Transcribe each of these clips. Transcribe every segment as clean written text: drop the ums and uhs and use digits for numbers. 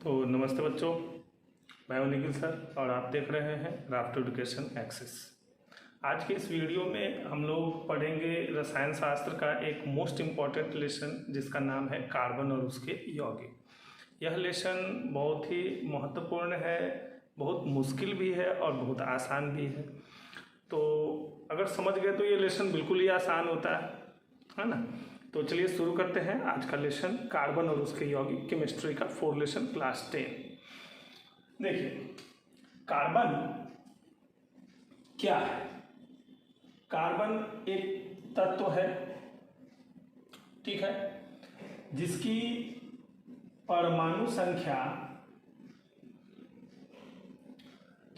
तो नमस्ते बच्चों, मैं हूं निखिल सर और आप देख रहे हैं राफ्ट एजुकेशन एक्सेस। आज के इस वीडियो में हम लोग पढ़ेंगे रसायन शास्त्र का एक मोस्ट इम्पॉर्टेंट लेसन जिसका नाम है कार्बन और उसके यौगिक। यह लेसन बहुत ही महत्वपूर्ण है, बहुत मुश्किल भी है और बहुत आसान भी है। तो अगर समझ गए तो ये लेसन बिल्कुल ही आसान होता है ना। तो चलिए शुरू करते हैं आज का लेसन, कार्बन और उसके यौगिक, केमिस्ट्री का 4 लेसन क्लास 10। देखिए, कार्बन क्या है? कार्बन एक तत्व है, ठीक है, जिसकी परमाणु संख्या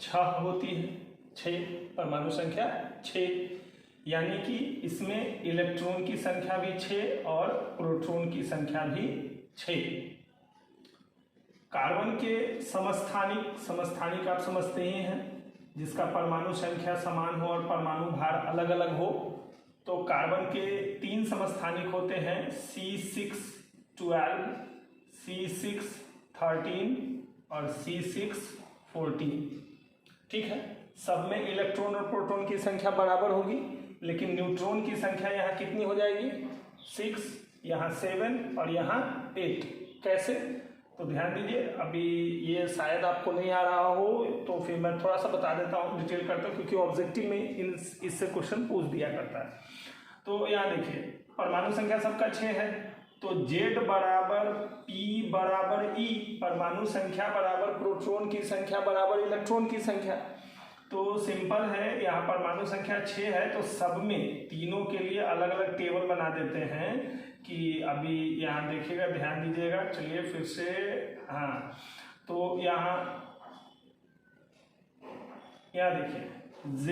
6 होती है। 6 परमाणु संख्या 6, यानी कि इसमें इलेक्ट्रॉन की संख्या भी 6 और प्रोटॉन की संख्या भी 6। कार्बन के समस्थानिक आप समझते ही हैं, जिसका परमाणु संख्या समान हो और परमाणु भार अलग अलग हो। तो कार्बन के 3 समस्थानिक होते हैं, C612, C613 और C614, ठीक है। सब में इलेक्ट्रॉन और प्रोटॉन की संख्या बराबर होगी, लेकिन न्यूट्रॉन की संख्या यहाँ कितनी हो जाएगी? 6, यहाँ 7 और यहाँ 8। कैसे? तो ध्यान दीजिए, अभी ये शायद आपको नहीं आ रहा हो तो फिर मैं थोड़ा सा बता देता हूँ, डिटेल करता हूँ, क्योंकि ऑब्जेक्टिव में इससे क्वेश्चन पूछ दिया करता है। तो यहाँ देखिए, परमाणु संख्या सबका 6 है, तो Z बराबर P बराबर E, परमाणु संख्या बराबर प्रोटॉन की संख्या बराबर इलेक्ट्रॉन की संख्या। तो सिंपल है, यहाँ परमाणु संख्या 6 है तो सब में तीनों के लिए अलग अलग टेबल बना देते हैं कि अभी यहाँ देखिएगा, ध्यान दीजिएगा। चलिए फिर से, हाँ, तो यहाँ देखिए Z,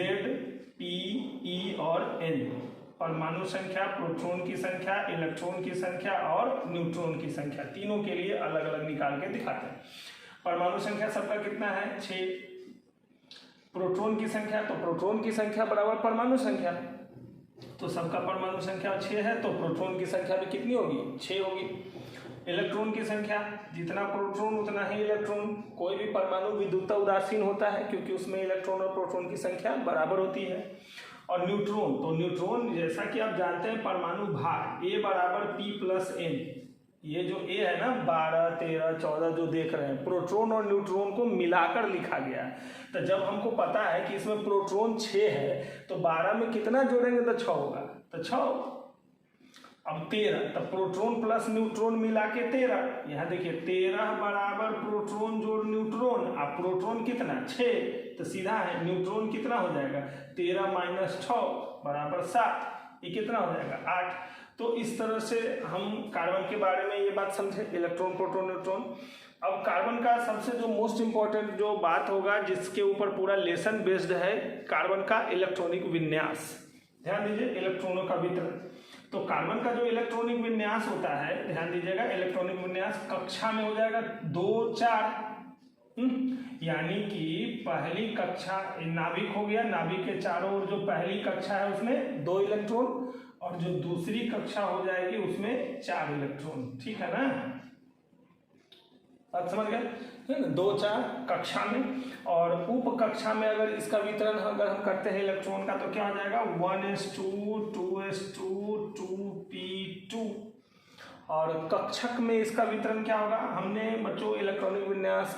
P, E और N, परमाणु संख्या, प्रोटॉन की संख्या, इलेक्ट्रॉन की संख्या और न्यूट्रॉन की संख्या, तीनों के लिए अलग अलग निकाल के दिखाते हैं। परमाणु संख्या सबका कितना है? 6। प्रोटॉन की संख्या, तो प्रोटॉन की संख्या बराबर परमाणु संख्या, तो सबका परमाणु संख्या 6 है, तो प्रोटॉन की संख्या भी कितनी होगी? 6 होगी। इलेक्ट्रॉन की संख्या, जितना प्रोटॉन उतना ही इलेक्ट्रॉन। कोई भी परमाणु विद्युत उदासीन होता है क्योंकि उसमें इलेक्ट्रॉन और प्रोटॉन की संख्या बराबर होती है। और न्यूट्रॉन, तो न्यूट्रॉन जैसा कि आप जानते हैं, परमाणु भार A बराबर P प्लस N। ये जो A है ना, 12, 13, 14 जो देख रहे हैं, प्रोटॉन और न्यूट्रॉन को मिलाकर लिखा गया है। तो जब हमको पता है कि इसमें प्रोटॉन 6 है, तो 12 में कितना जोड़ेंगे तो 6 होगा, तो 6। अब 13, तो प्रोटॉन प्लस न्यूट्रॉन मिला के 13। यहाँ देखिए, 13 बराबर प्रोटॉन जोड़ न्यूट्रॉन, अब प्रोटॉन कितना? 6, तो सीधा है, न्यूट्रॉन कितना हो जाएगा? 13 माइनस 6 बराबर 7। ये कितना हो जाएगा? 8। तो इस तरह से हम कार्बन के बारे में ये बात समझे, इलेक्ट्रॉन, प्रोटॉन, न्यूट्रॉन। अब कार्बन का सबसे जो मोस्ट इंपॉर्टेंट जो बात होगा, जिसके ऊपर पूरा लेसन बेस्ड है, कार्बन का इलेक्ट्रॉनिक विन्यास। ध्यान दीजिए, इलेक्ट्रॉनों का वितरण। तो कार्बन का जो इलेक्ट्रॉनिक विन्यास होता है, ध्यान दीजिएगा, इलेक्ट्रॉनिक विन्यास कक्षा में हो जाएगा 2, 4। यानी कि पहली कक्षा नाभिक हो गया, नाभिक के चारों ओर जो पहली कक्षा है उसमें 2 इलेक्ट्रॉन, और जो दूसरी कक्षा हो जाएगी उसमें 4 इलेक्ट्रॉन, ठीक है ना? बात समझ गए? 2, 4 कक्षा में, और उप कक्षा में अगर इसका वितरण अगर हम करते हैं इलेक्ट्रॉन का, तो क्या हो जाएगा? 1s2, 2s2, 2p2। और कक्षक में इसका वितरण क्या होगा? हमने बच्चों इलेक्ट्रॉनिक विन्यास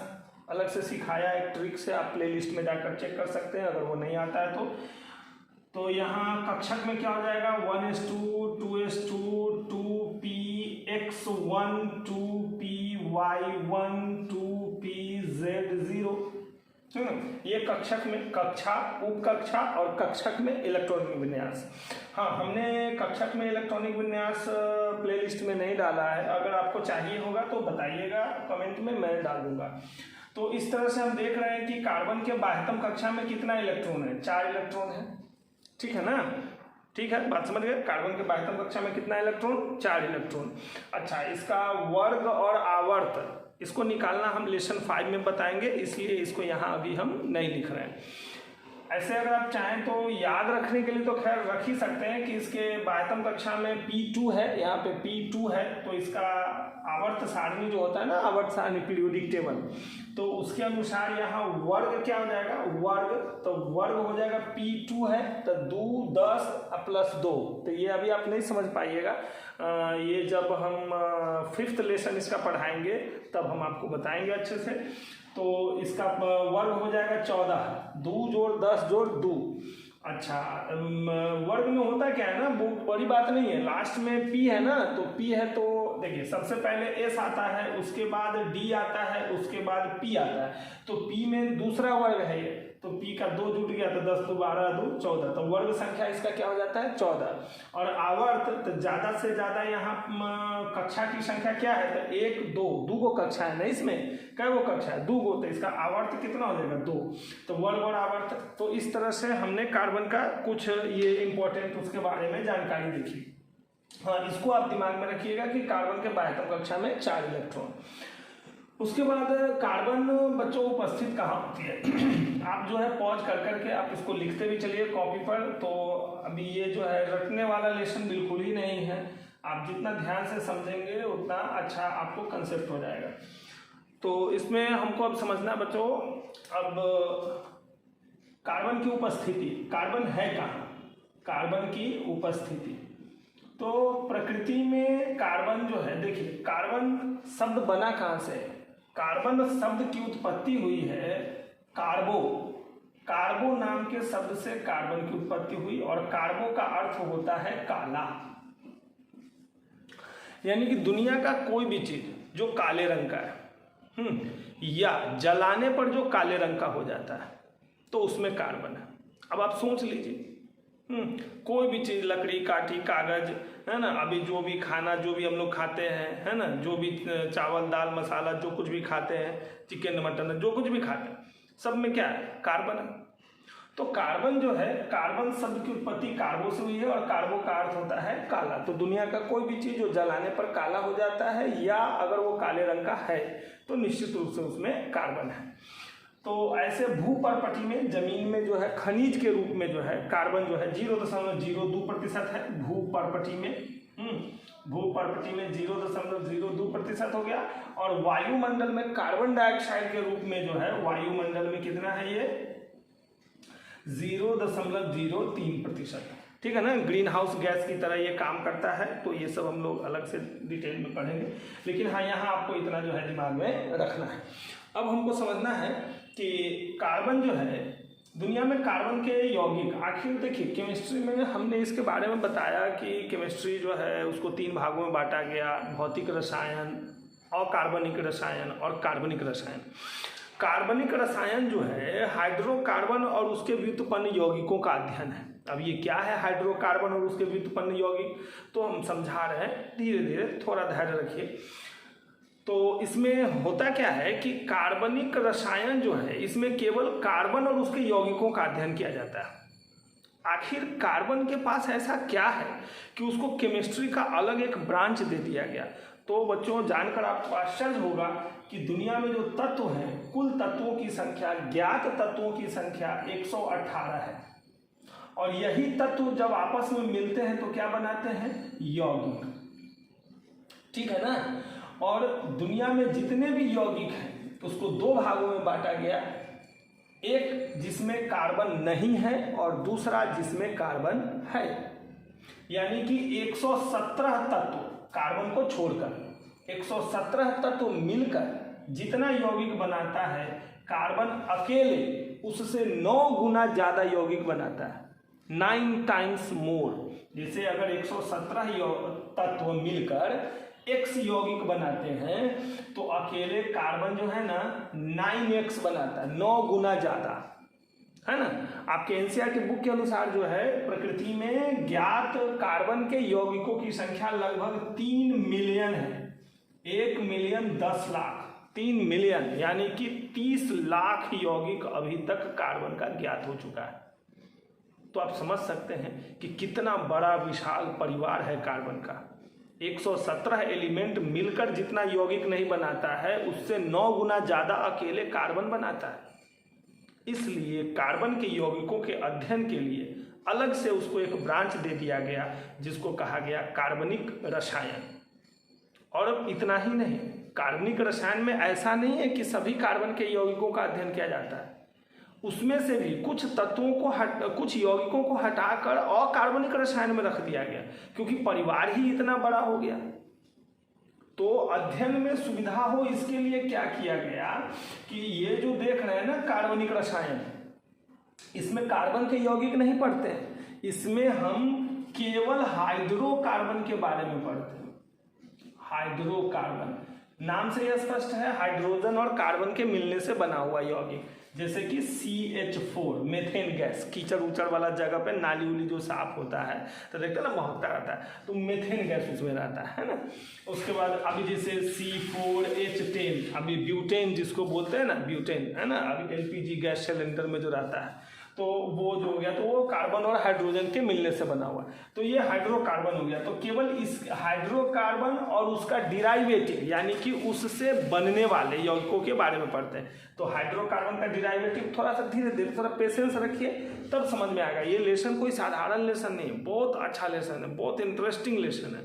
अलग से सिखाया, एक ट्रिक से आप प्लेलिस्ट में जाकर चेक कर सकते हैं अगर वो नहीं आता है तो यहाँ कक्षक में क्या हो जाएगा? 1s2, 2s2, 2px1, 2py1, 2pz0। ये कक्षक में, कक्षा, उप कक्षा और कक्षक में इलेक्ट्रॉनिक विन्यास। हाँ, हमने कक्षक में इलेक्ट्रॉनिक विन्यास प्लेलिस्ट में नहीं डाला है, अगर आपको चाहिए होगा तो बताइएगा कमेंट में, मैं डाल दूंगा। तो इस तरह से हम देख रहे हैं कि कार्बन के बाह्यतम कक्षा में कितना इलेक्ट्रॉन है? 4 इलेक्ट्रॉन है, ठीक है ना? ठीक है, बात समझ गए? कार्बन के बाह्यतम कक्षा में कितना इलेक्ट्रॉन? 4 इलेक्ट्रॉन। अच्छा, इसका वर्ग और आवर्त, इसको निकालना हम लेसन 5 में बताएंगे, इसलिए इसको यहाँ अभी हम नहीं लिख रहे हैं। ऐसे अगर आप चाहें तो याद रखने के लिए तो खैर रख ही सकते हैं कि इसके बाह्यतम कक्षा में P2 है, यहाँ पे P2 है, तो इसका आवर्त सारणी जो होता है ना, आवर्त सारणी पीरियोडिक टेबल, तो उसके अनुसार यहाँ वर्ग क्या हो जाएगा, वर्ग, तो वर्ग हो जाएगा P2 है तो 2 10 + 2, तो ये अभी आप नहीं समझ पाइएगा, ये जब हम 5th लेसन इसका पढ़ाएंगे तब हम आपको बताएंगे अच्छे से। तो इसका वर्ग हो जाएगा 14, 2 + 10 + 2। अच्छा, वर्ग में होता क्या है ना, वो बड़ी बात नहीं है, लास्ट में P है ना, तो P है तो देखिए सबसे पहले S आता है, उसके बाद D आता है, उसके बाद P आता है, तो P में दूसरा वर्ग है ये, तो P का 2 जुट गया तो 10 × 2 = 12 × 2 = 14, तो वर्ग संख्या इसका क्या हो जाता है 14। और आवर्त तो ज़्यादा से ज़्यादा यहाँ कक्षा की संख्या क्या है, तो 1 2 2 गो कक्षा है ना, इसमें क्या वो कक्षा है 2 गो, तो इसका आवर्त कितना हो जाएगा 2, तो वर्ग और आवर्त। तो इस तरह से हमने कार्बन का कुछ ये इंपॉर्टेंट उसके बारे में जानकारी देखी। हाँ, इसको आप दिमाग में रखिएगा कि कार्बन के बाह्यतम कक्षा में 4 इलेक्ट्रॉन। उसके बाद कार्बन बच्चों उपस्थित कहाँ होती है आप जो है पॉज कर करके आप इसको लिखते भी चलिए कॉपी पर। तो अभी ये जो है रटने वाला लेसन बिल्कुल ही नहीं है, आप जितना ध्यान से समझेंगे उतना अच्छा आपको कंसेप्ट हो जाएगा। तो इसमें हमको अब समझना बच्चों, अब कार्बन की उपस्थिति, कार्बन है कहाँ, कार्बन की उपस्थिति। तो प्रकृति में कार्बन जो है, देखिए कार्बन शब्द बना कहाँ से, कार्बन शब्द की उत्पत्ति हुई है कार्बो, कार्बो नाम के शब्द से कार्बन की उत्पत्ति हुई, और कार्बो का अर्थ होता है काला, यानी कि दुनिया का कोई भी चीज जो काले रंग का है या जलाने पर जो काले रंग का हो जाता है तो उसमें कार्बन है। अब आप सोच लीजिए, कोई भी चीज़, लकड़ी, काठी, कागज, है ना, अभी जो भी खाना जो भी हम लोग खाते हैं, है ना, जो भी चावल दाल मसाला जो कुछ भी खाते हैं, चिकन मटन जो कुछ भी खाते हैं, सब में क्या है कार्बन है। तो कार्बन जो है, कार्बन शब्द की उत्पत्ति कार्बो से हुई है, और कार्बो का अर्थ होता है काला। तो दुनिया का कोई भी चीज़ जो जलाने पर काला हो जाता है या अगर वो काले रंग का है तो निश्चित रूप से उसमें कार्बन है। तो ऐसे भूपर्पटी में, जमीन में जो है खनिज के रूप में जो है कार्बन जो है 0.02% है भूपर्पटी में, भूपर्पटी में 0.02% हो गया। और वायुमंडल में कार्बन डाइऑक्साइड के रूप में जो है वायुमंडल में कितना है ये 0.03%, ठीक है ना, ग्रीन हाउस गैस की तरह ये काम करता है। तो ये सब हम लोग अलग से डिटेल में पढ़ेंगे, लेकिन हाँ यहाँ आपको इतना जो है दिमाग में रखना है। अब हमको समझना है कि कार्बन जो है, दुनिया में कार्बन के यौगिक, आखिर देखिए केमिस्ट्री में हमने इसके बारे में बताया कि केमिस्ट्री जो है उसको 3 भागों में बांटा गया, भौतिक रसायन, अकार्बनिक रसायन और कार्बनिक रसायन। कार्बनिक रसायन जो है हाइड्रोकार्बन और उसके व्युत्पन्न यौगिकों का अध्ययन है। अब ये क्या है हाइड्रोकार्बन और उसके व्युत्पन्न यौगिक, तो हम समझा रहे हैं, धीरे धीरे थोड़ा धैर्य रखिए। तो इसमें होता क्या है कि कार्बनिक रसायन जो है इसमें केवल कार्बन और उसके यौगिकों का अध्ययन किया जाता है। आखिर कार्बन के पास ऐसा क्या है कि उसको केमिस्ट्री का अलग एक ब्रांच दे दिया गया। तो बच्चों जानकर आपको आश्चर्य होगा कि दुनिया में जो तत्व हैं, कुल तत्वों की संख्या, ज्ञात तत्वों की संख्या 118 है, और यही तत्व जब आपस में मिलते हैं तो क्या बनाते हैं यौगिक, ठीक है ना। और दुनिया में जितने भी यौगिक हैं उसको 2 भागों में बांटा गया, एक जिसमें कार्बन नहीं है और दूसरा जिसमें कार्बन है। यानी कि 117 तत्व कार्बन को छोड़कर 117 तत्व मिलकर जितना यौगिक बनाता है, कार्बन अकेले उससे 9 गुना ज़्यादा यौगिक बनाता है, 9 टाइम्स मोर। जैसे अगर 117 तत्व मिलकर X यौगिक बनाते हैं तो अकेले कार्बन जो है ना 9x बनाता है, 9 गुना ज़्यादा, है ना। आपके एनसीईआरटी बुक के अनुसार जो है प्रकृति में ज्ञात कार्बन के यौगिकों की संख्या लगभग 3 मिलियन है, 1 मिलियन 10 लाख, 3 मिलियन यानी कि 30 लाख यौगिक अभी तक कार्बन का ज्ञात हो चुका है। तो आप समझ सकते हैं कि कितना बड़ा विशाल परिवार है कार्बन का। 117 एलिमेंट मिलकर जितना यौगिक नहीं बनाता है उससे 9 गुना ज़्यादा अकेले कार्बन बनाता है। इसलिए कार्बन के यौगिकों के अध्ययन के लिए अलग से उसको एक ब्रांच दे दिया गया जिसको कहा गया कार्बनिक रसायन। और अब इतना ही नहीं, कार्बनिक रसायन में ऐसा नहीं है कि सभी कार्बन के यौगिकों का अध्ययन किया जाता है, उसमें से भी कुछ तत्वों को कुछ यौगिकों को हटाकर अकार्बनिक रसायन में रख दिया गया, क्योंकि परिवार ही इतना बड़ा हो गया। तो अध्ययन में सुविधा हो इसके लिए क्या किया गया कि ये जो देख रहे हैं ना कार्बनिक रसायन, इसमें कार्बन के यौगिक नहीं पढ़ते हैं, इसमें हम केवल हाइड्रोकार्बन के बारे में पढ़ते हैं। हाइड्रोकार्बन नाम से यह स्पष्ट है, हाइड्रोजन और कार्बन के मिलने से बना हुआ यौगिक, जैसे कि CH4 मेथेन गैस, कीचड़ उचड़ वाला जगह पे नाली उली जो साफ होता है तो देखते हैं ना महकता रहता है, तो मेथेन गैस उसमें रहता है ना। उसके बाद अभी जैसे C4H10, अभी ब्यूटेन जिसको बोलते हैं ना, ब्यूटेन है ना, अभी LPG गैस सिलेंडर में जो रहता है, तो वो जो हो गया तो वो कार्बन और हाइड्रोजन के मिलने से बना हुआ है, तो ये हाइड्रोकार्बन हो गया। तो केवल इस हाइड्रोकार्बन और उसका डिराइवेटिव यानी कि उससे बनने वाले यौगिकों के बारे में पढ़ते हैं। तो हाइड्रोकार्बन का डिराइवेटिव थोड़ा सा धीरे धीरे, थोड़ा पेशेंस रखिए तब समझ में आएगा। ये लेसन कोई साधारण लेसन नहीं है, बहुत अच्छा लेसन है, बहुत इंटरेस्टिंग लेसन है,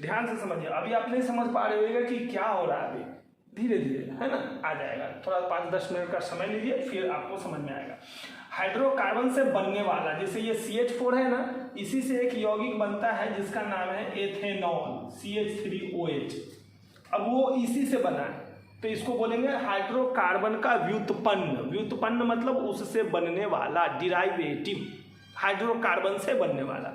ध्यान से समझिए। अभी आप नहीं समझ पा रहे होगा कि क्या हो रहा है, अभी धीरे धीरे है ना आ जाएगा, थोड़ा 5-10 मिनट का समय लीजिए फिर आपको समझ में आएगा। हाइड्रोकार्बन से बनने वाला, जैसे ये CH4 है ना, इसी से एक यौगिक बनता है जिसका नाम है एथेनॉल CH3OH। अब वो इसी से बना है, तो इसको बोलेंगे हाइड्रोकार्बन का व्युत्पन्न। व्युत्पन्न मतलब उससे बनने वाला, डिराइवेटिव, हाइड्रोकार्बन से बनने वाला।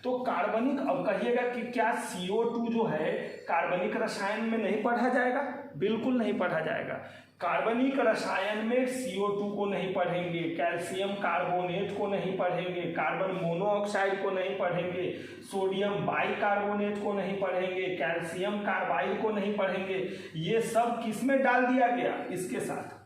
तो कार्बनिक, अब कहिएगा कि क्या CO2 जो है कार्बनिक रसायन में नहीं पढ़ा जाएगा? बिल्कुल नहीं पढ़ा जाएगा। कार्बनिक रसायन में CO2 को नहीं पढ़ेंगे, कैल्शियम कार्बोनेट को नहीं पढ़ेंगे, कार्बन मोनोऑक्साइड को नहीं पढ़ेंगे, सोडियम बाइकार्बोनेट को नहीं पढ़ेंगे, कैल्शियम कार्बाइड को नहीं पढ़ेंगे। ये सब किस में डाल दिया गया? इसके साथ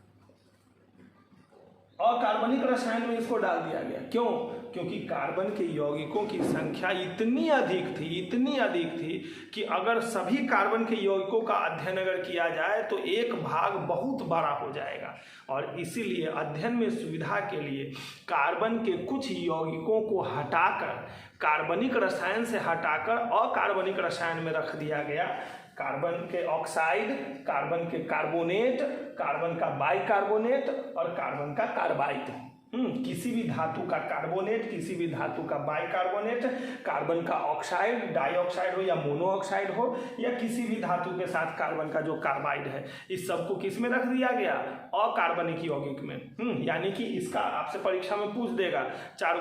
अकार्बनिक रसायन में इसको डाल दिया गया। क्यों? क्योंकि कार्बन के यौगिकों की संख्या इतनी अधिक थी कि अगर सभी कार्बन के यौगिकों का अध्ययन अगर किया जाए तो एक भाग बहुत बड़ा हो जाएगा, और इसीलिए अध्ययन में सुविधा के लिए कार्बन के कुछ यौगिकों को हटाकर, कार्बनिक रसायन से हटाकर अकार्बनिक रसायन में रख दिया गया। कार्बन के ऑक्साइड, कार्बन के कार्बोनेट, कार्बन का बाइकार्बोनेट और कार्बन का कार्बाइड। किसी भी धातु का कार्बोनेट, किसी भी धातु का बाइकार्बोनेट, कार्बन का ऑक्साइड, डाइऑक्साइड हो या मोनोऑक्साइड हो, या किसी भी धातु के साथ कार्बन का जो कार्बाइड है, इस सबको किस में रख दिया गया? अकार्बनिक यौगिक में। यानी कि इसका आपसे परीक्षा में पूछ देगा, 4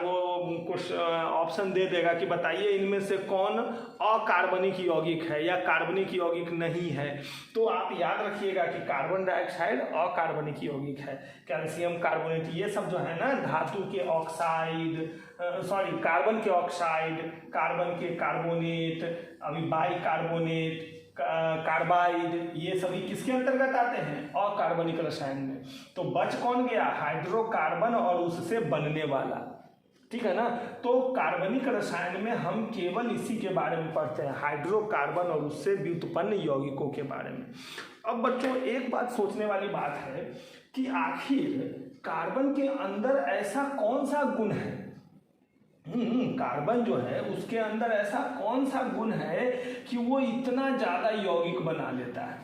कुछ ऑप्शन दे देगा कि बताइए इनमें से कौन अकार्बनिक यौगिक है या कार्बनिक यौगिक नहीं है। तो आप याद रखिएगा कि कार्बन डाइऑक्साइड अकार्बनिक यौगिक है, कैल्शियम कार्बोनेट, ये सब जो है ना धातु के ऑक्साइड, कार्बन के ऑक्साइड, कार्बन के कार्बोनेट, अभी बाइकार्बोनेट, कार्बाइड, ये सभी किसके अंतर्गत आते हैं? अकार्बनिक रसायन में। तो बच कौन गया? हाइड्रोकार्बन और उससे बनने वाला, ठीक है ना। तो कार्बनिक रसायन में हम केवल इसी के बारे में पढ़ते हैं, हाइड्रोकार्बन और उससे व्युत्पन्न यौगिकों के बारे में। अब बच्चों एक बात सोचने वाली बात है कि आखिर कार्बन के अंदर ऐसा कौन सा गुण है, कार्बन जो है उसके अंदर ऐसा कौन सा गुण है कि वो इतना ज्यादा यौगिक बना लेता है?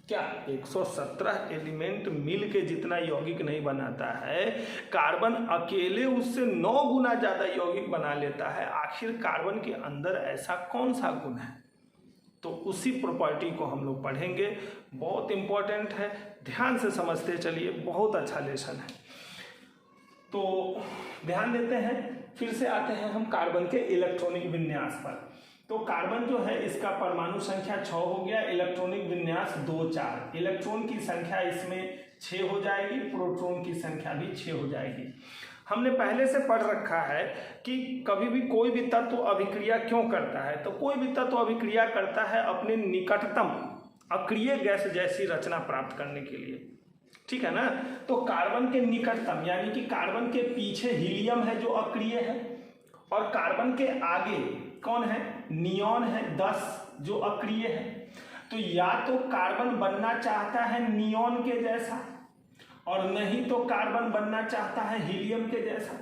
क्या 117 एलिमेंट मिल के जितना यौगिक नहीं बनाता है, कार्बन अकेले उससे 9 गुना ज्यादा यौगिक बना लेता है। आखिर कार्बन के अंदर ऐसा कौन सा गुण है? तो उसी प्रॉपर्टी को हम लोग पढ़ेंगे, बहुत इंपॉर्टेंट है, ध्यान से समझते चलिए, बहुत अच्छा लेसन है। तो ध्यान देते हैं, फिर से आते हैं हम कार्बन के इलेक्ट्रॉनिक विन्यास पर। तो कार्बन जो है इसका परमाणु संख्या 6 हो गया, इलेक्ट्रॉनिक विन्यास 2 4, इलेक्ट्रॉन की संख्या इसमें 6 हो जाएगी, प्रोटॉन की संख्या भी 6 हो जाएगी। हमने पहले से पढ़ रखा है कि कभी भी कोई भी तत्व अभिक्रिया क्यों करता है, तो कोई भी तत्व अभिक्रिया करता है अपने निकटतम अक्रिय गैस जैसी रचना प्राप्त करने के लिए, ठीक है ना। तो कार्बन के निकटतम यानी कि कार्बन के पीछे हीलियम है जो अक्रिय है, और कार्बन के आगे कौन है? नियॉन है 10 जो अक्रिय है। तो या तो कार्बन बनना चाहता है नियॉन के जैसा, और नहीं तो कार्बन बनना चाहता है हीलियम के जैसा।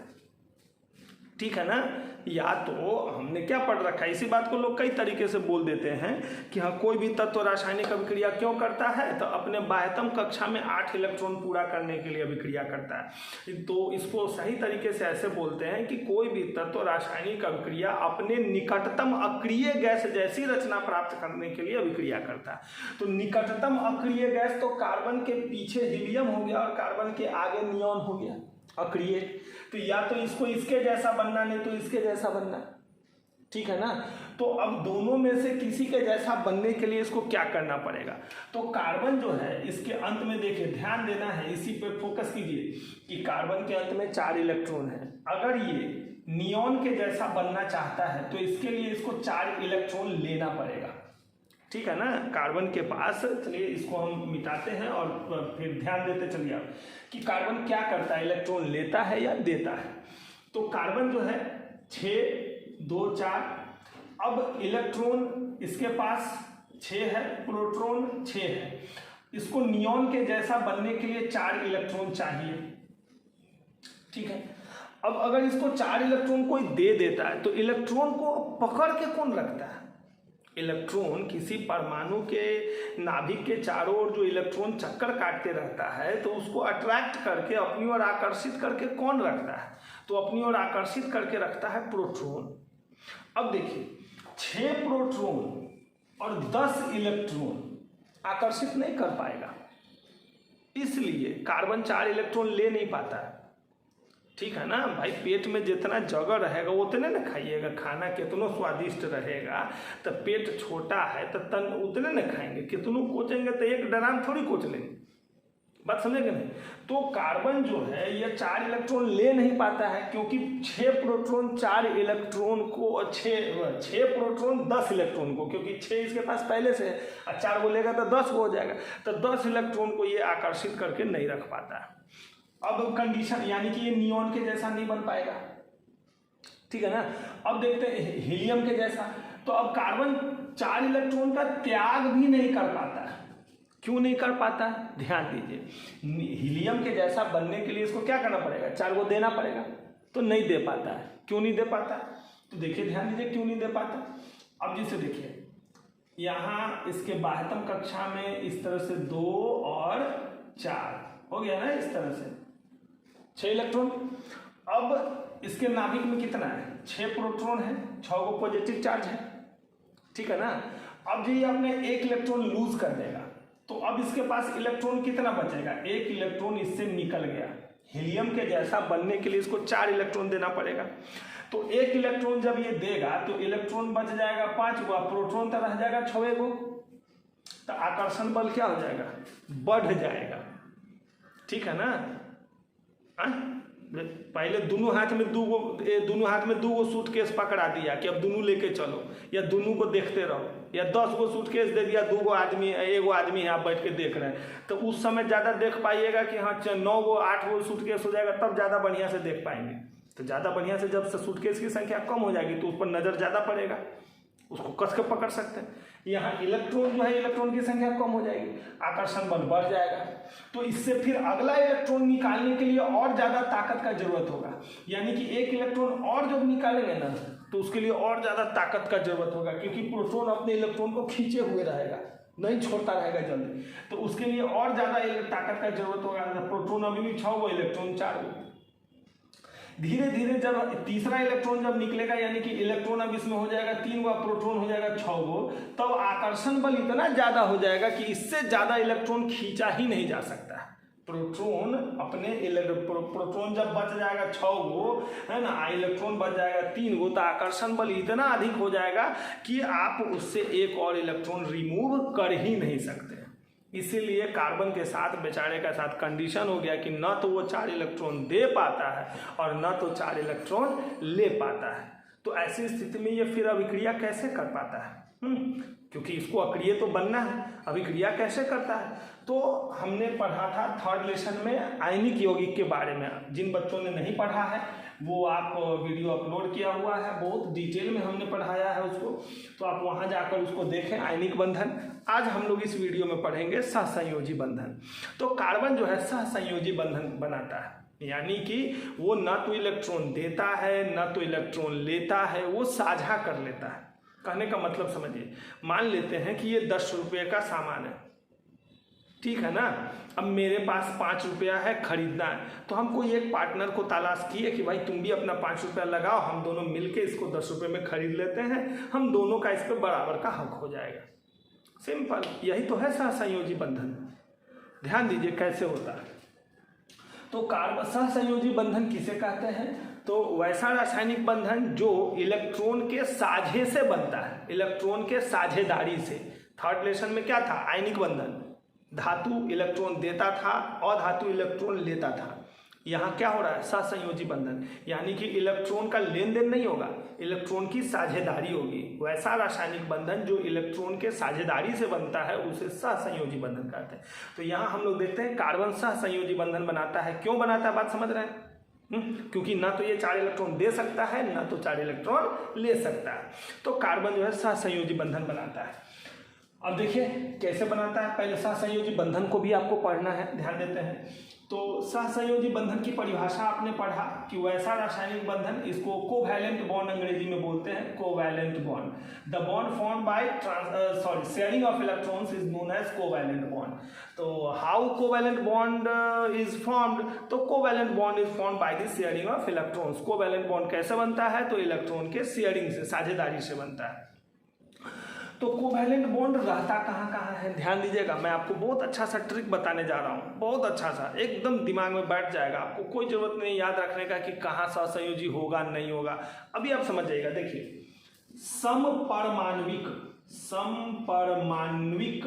ठीक है ना। या तो हमने क्या पढ़ रखा है, इसी बात को लोग कई तरीके से बोल देते हैं कि हाँ कोई भी तत्व रासायनिक अभिक्रिया क्यों करता है, तो अपने बाह्यतम कक्षा में 8 इलेक्ट्रॉन पूरा करने के लिए अभिक्रिया करता है। तो इसको सही तरीके से ऐसे बोलते हैं कि कोई भी तत्व रासायनिक अभिक्रिया अपने निकटतम अक्रिय गैस जैसी रचना प्राप्त करने के लिए अभिक्रिया करता है। तो निकटतम अक्रिय गैस तो कार्बन के पीछे हीलियम हो गया और कार्बन के आगे नियॉन हो गया अक्रिय। तो या तो इसको इसके जैसा बनना, नहीं तो इसके जैसा बनना। ठीक है ना। तो अब दोनों में से किसी के जैसा बनने के लिए इसको क्या करना पड़ेगा, तो कार्बन जो है इसके अंत में देखिए, ध्यान देना है, इसी पे फोकस कीजिए कि कार्बन के अंत में 4 इलेक्ट्रॉन है। अगर ये नियॉन के जैसा बनना चाहता है तो इसके लिए इसको 4 इलेक्ट्रॉन लेना पड़ेगा। ठीक है ना। कार्बन के पास, चलिए इसको हम मिटाते हैं और फिर ध्यान देते चलिए आप कि कार्बन क्या करता है, इलेक्ट्रॉन लेता है या देता है। तो कार्बन जो है 6 2 4, अब इलेक्ट्रॉन इसके पास 6 है, प्रोटॉन 6 है। इसको नियॉन के जैसा बनने के लिए 4 इलेक्ट्रॉन चाहिए। ठीक है। अब अगर इसको 4 इलेक्ट्रॉन कोई दे देता है तो इलेक्ट्रॉन को पकड़ के कौन रखता है? इलेक्ट्रॉन किसी परमाणु के नाभिक के चारों ओर जो इलेक्ट्रॉन चक्कर काटते रहता है तो उसको अट्रैक्ट करके अपनी ओर आकर्षित करके कौन रखता है? तो अपनी ओर आकर्षित करके रखता है प्रोटॉन। अब देखिए 6 प्रोटॉन और 10 इलेक्ट्रॉन आकर्षित नहीं कर पाएगा, इसलिए कार्बन 4 इलेक्ट्रॉन ले नहीं पाता है। ठीक है ना भाई। पेट में जितना जगह रहेगा उतने ना खाइएगा, खाना कितना स्वादिष्ट रहेगा, तो पेट छोटा है तो तन उतने ना खाएंगे, कितनों कोचेंगे तो एक ड्राम थोड़ी कोच लेंगे। बात समझेंगे नहीं। तो कार्बन जो है ये 4 इलेक्ट्रॉन ले नहीं पाता है क्योंकि 6 प्रोटॉन 4 इलेक्ट्रॉन को, 6 प्रोटॉन 10 इलेक्ट्रॉन को, क्योंकि 6 इसके पास पहले से है और 4 को लेगा तो 10 हो जाएगा, तो 10 इलेक्ट्रॉन को ये आकर्षित करके नहीं रख पाता है। अब कंडीशन यानी कि ये नियॉन के जैसा नहीं बन पाएगा। ठीक है ना। अब देखते हैं हीलियम के जैसा। तो अब कार्बन 4 इलेक्ट्रॉन का त्याग भी नहीं कर पाता है। क्यों नहीं कर पाता? ध्यान दीजिए, हीलियम के जैसा बनने के लिए इसको क्या करना पड़ेगा? 4 को देना पड़ेगा, तो नहीं दे पाता है। क्यों नहीं दे पाता? तो देखिए ध्यान दीजिए क्यों नहीं दे पाता। अब जैसे देखिए यहाँ इसके बाह्यतम कक्षा में इस तरह से 2 और 4 हो गया ना, इस तरह से 6 इलेक्ट्रॉन। अब इसके नाभिक में कितना है? 6 प्रोटॉन है, 6 को पॉजिटिव चार्ज है। ठीक है ना। अब जी आपने 1 इलेक्ट्रॉन लूज कर देगा तो अब इसके पास इलेक्ट्रॉन कितना बचेगा? 1 इलेक्ट्रॉन इससे निकल गया। हीलियम के जैसा बनने के लिए इसको 4 इलेक्ट्रॉन देना पड़ेगा। तो 1 इलेक्ट्रॉन जब ये देगा तो इलेक्ट्रॉन बच जाएगा 5 गो, प्रोटॉन तो रह जाएगा 6 गो। तो आकर्षण बल क्या हो जाएगा? बढ़ जाएगा। ठीक है ना। पहले दोनों हाथ में दो गो सूटकेस पकड़ा दिया कि अब दोनों लेके चलो, या दोनों को देखते रहो, या 10 गो सूटकेस दे दिया, 2 गो आदमी, 1 गो आदमी यहाँ बैठ के देख रहे हैं, तो उस समय ज़्यादा देख पाइएगा कि हाँ 9 गो 8 गो सूटकेस हो जाएगा, तब ज़्यादा बढ़िया से देख पाएंगे। तो ज़्यादा बढ़िया से जब सूटकेस की संख्या कम हो जाएगी तो उस पर नज़र ज़्यादा पड़ेगा, उसको कस के पकड़ सकते हैं। यहाँ इलेक्ट्रॉन जो है, इलेक्ट्रॉन की संख्या कम हो जाएगी, आकर्षण बल बढ़ जाएगा। तो इससे फिर अगला इलेक्ट्रॉन निकालने के लिए और ज़्यादा ताकत का जरूरत होगा, यानी कि 1 इलेक्ट्रॉन और जब निकालेंगे ना तो उसके लिए और ज़्यादा ताकत का जरूरत होगा, क्योंकि प्रोटॉन अपने इलेक्ट्रॉन को खींचे हुए रहेगा, नहीं छोड़ता रहेगा जल्दी। तो उसके लिए और ज़्यादा ताकत का जरूरत होगा। प्रोटॉन अभी भी 6 गो, इलेक्ट्रॉन 4 गो। धीरे धीरे जब तीसरा इलेक्ट्रॉन जब निकलेगा, यानी कि इलेक्ट्रॉन अब इसमें हो जाएगा 3 गो, प्रोटॉन हो जाएगा 6 गो, तब आकर्षण बल इतना ज़्यादा हो जाएगा कि इससे ज़्यादा इलेक्ट्रॉन खींचा ही नहीं जा सकता। प्रोटॉन अपने प्रोटॉन जब बच जाएगा 6 गो, है ना, इलेक्ट्रॉन बच जाएगा 3 गो, तो आकर्षण बल इतना अधिक हो जाएगा कि आप उससे एक और इलेक्ट्रॉन रिमूव कर ही नहीं सकते। इसीलिए कार्बन के साथ बेचारे का साथ कंडीशन हो गया कि न तो वो 4 इलेक्ट्रॉन दे पाता है और न तो 4 इलेक्ट्रॉन ले पाता है। तो ऐसी स्थिति में ये फिर अभिक्रिया कैसे कर पाता है? क्योंकि इसको अक्रिय तो बनना है, अभिक्रिया कैसे करता है? तो हमने पढ़ा था 3rd लेसन में आयनिक यौगिक के बारे में। जिन बच्चों ने नहीं पढ़ा है वो आप वीडियो अपलोड किया हुआ है, बहुत डिटेल में हमने पढ़ाया है उसको, तो आप वहाँ जाकर उसको देखें, आयनिक बंधन। आज हम लोग इस वीडियो में पढ़ेंगे सहसंयोजी बंधन। तो कार्बन जो है सहसंयोजी बंधन बनाता है, यानी कि वो न तो इलेक्ट्रॉन देता है न तो इलेक्ट्रॉन लेता है, वो साझा कर लेता है। कहने का मतलब समझिए, मान लेते हैं कि ये 10 रुपये का सामान है, ठीक है ना। अब मेरे पास 5 रुपया है, खरीदना है, तो हम कोई एक पार्टनर को तलाश किए कि भाई तुम भी अपना 5 रुपया लगाओ, हम दोनों मिलके इसको 10 रुपये में खरीद लेते हैं, हम दोनों का इस पर बराबर का हक हो जाएगा। सिंपल, यही तो है सहसंयोजी बंधन। ध्यान दीजिए कैसे होता है। तो कार्बन सहसंयोजी बंधन किसे कहते हैं? तो वैसा रासायनिक बंधन जो इलेक्ट्रॉन के साझे से बनता है, इलेक्ट्रॉन के साझेदारी से। थर्ड लेसन में क्या था? आयनिक बंधन, धातु इलेक्ट्रॉन देता था और धातु इलेक्ट्रॉन लेता था। यहाँ क्या हो रहा है? सहसंयोजी बंधन, यानी कि इलेक्ट्रॉन का लेन देन नहीं होगा, इलेक्ट्रॉन की साझेदारी होगी। वैसा रासायनिक बंधन जो इलेक्ट्रॉन के साझेदारी से बनता है उसे सहसंयोजी बंधन कहते हैं। तो यहाँ हम लोग देखते हैं कार्बन सहसंयोजी बंधन बनाता है। क्यों बनाता है, बात समझ रहे हैं? क्योंकि ना तो ये 4 इलेक्ट्रॉन दे सकता है ना तो 4 इलेक्ट्रॉन ले सकता है। तो कार्बन जो है सहसंयोजी बंधन बनाता है। अब देखिए कैसे बनाता है। पहले सहसंयोजी बंधन को भी आपको पढ़ना है, ध्यान देते हैं। तो सहसंयोजी बंधन की परिभाषा आपने पढ़ा कि वैसा रासायनिक बंधन, इसको कोवैलेंट बॉन्ड अंग्रेजी में बोलते हैं, covalent bond. The bond formed by sharing of electrons is known as covalent bond. तो how covalent bond is formed? तो covalent bond is formed by the sharing of electrons. Covalent bond कैसे बनता है? तो इलेक्ट्रॉन के sharing से, साझेदारी से बनता है। तो कोवैलेंट बॉन्ड रहता कहाँ कहाँ है? ध्यान दीजिएगा, मैं आपको बहुत अच्छा सा ट्रिक बताने जा रहा हूँ, बहुत अच्छा सा, एकदम दिमाग में बैठ जाएगा। आपको कोई जरूरत नहीं याद रखने का कि कहाँ सहसंयोजी होगा नहीं होगा, अभी आप समझ जाइएगा। देखिए, समपरमाण्विक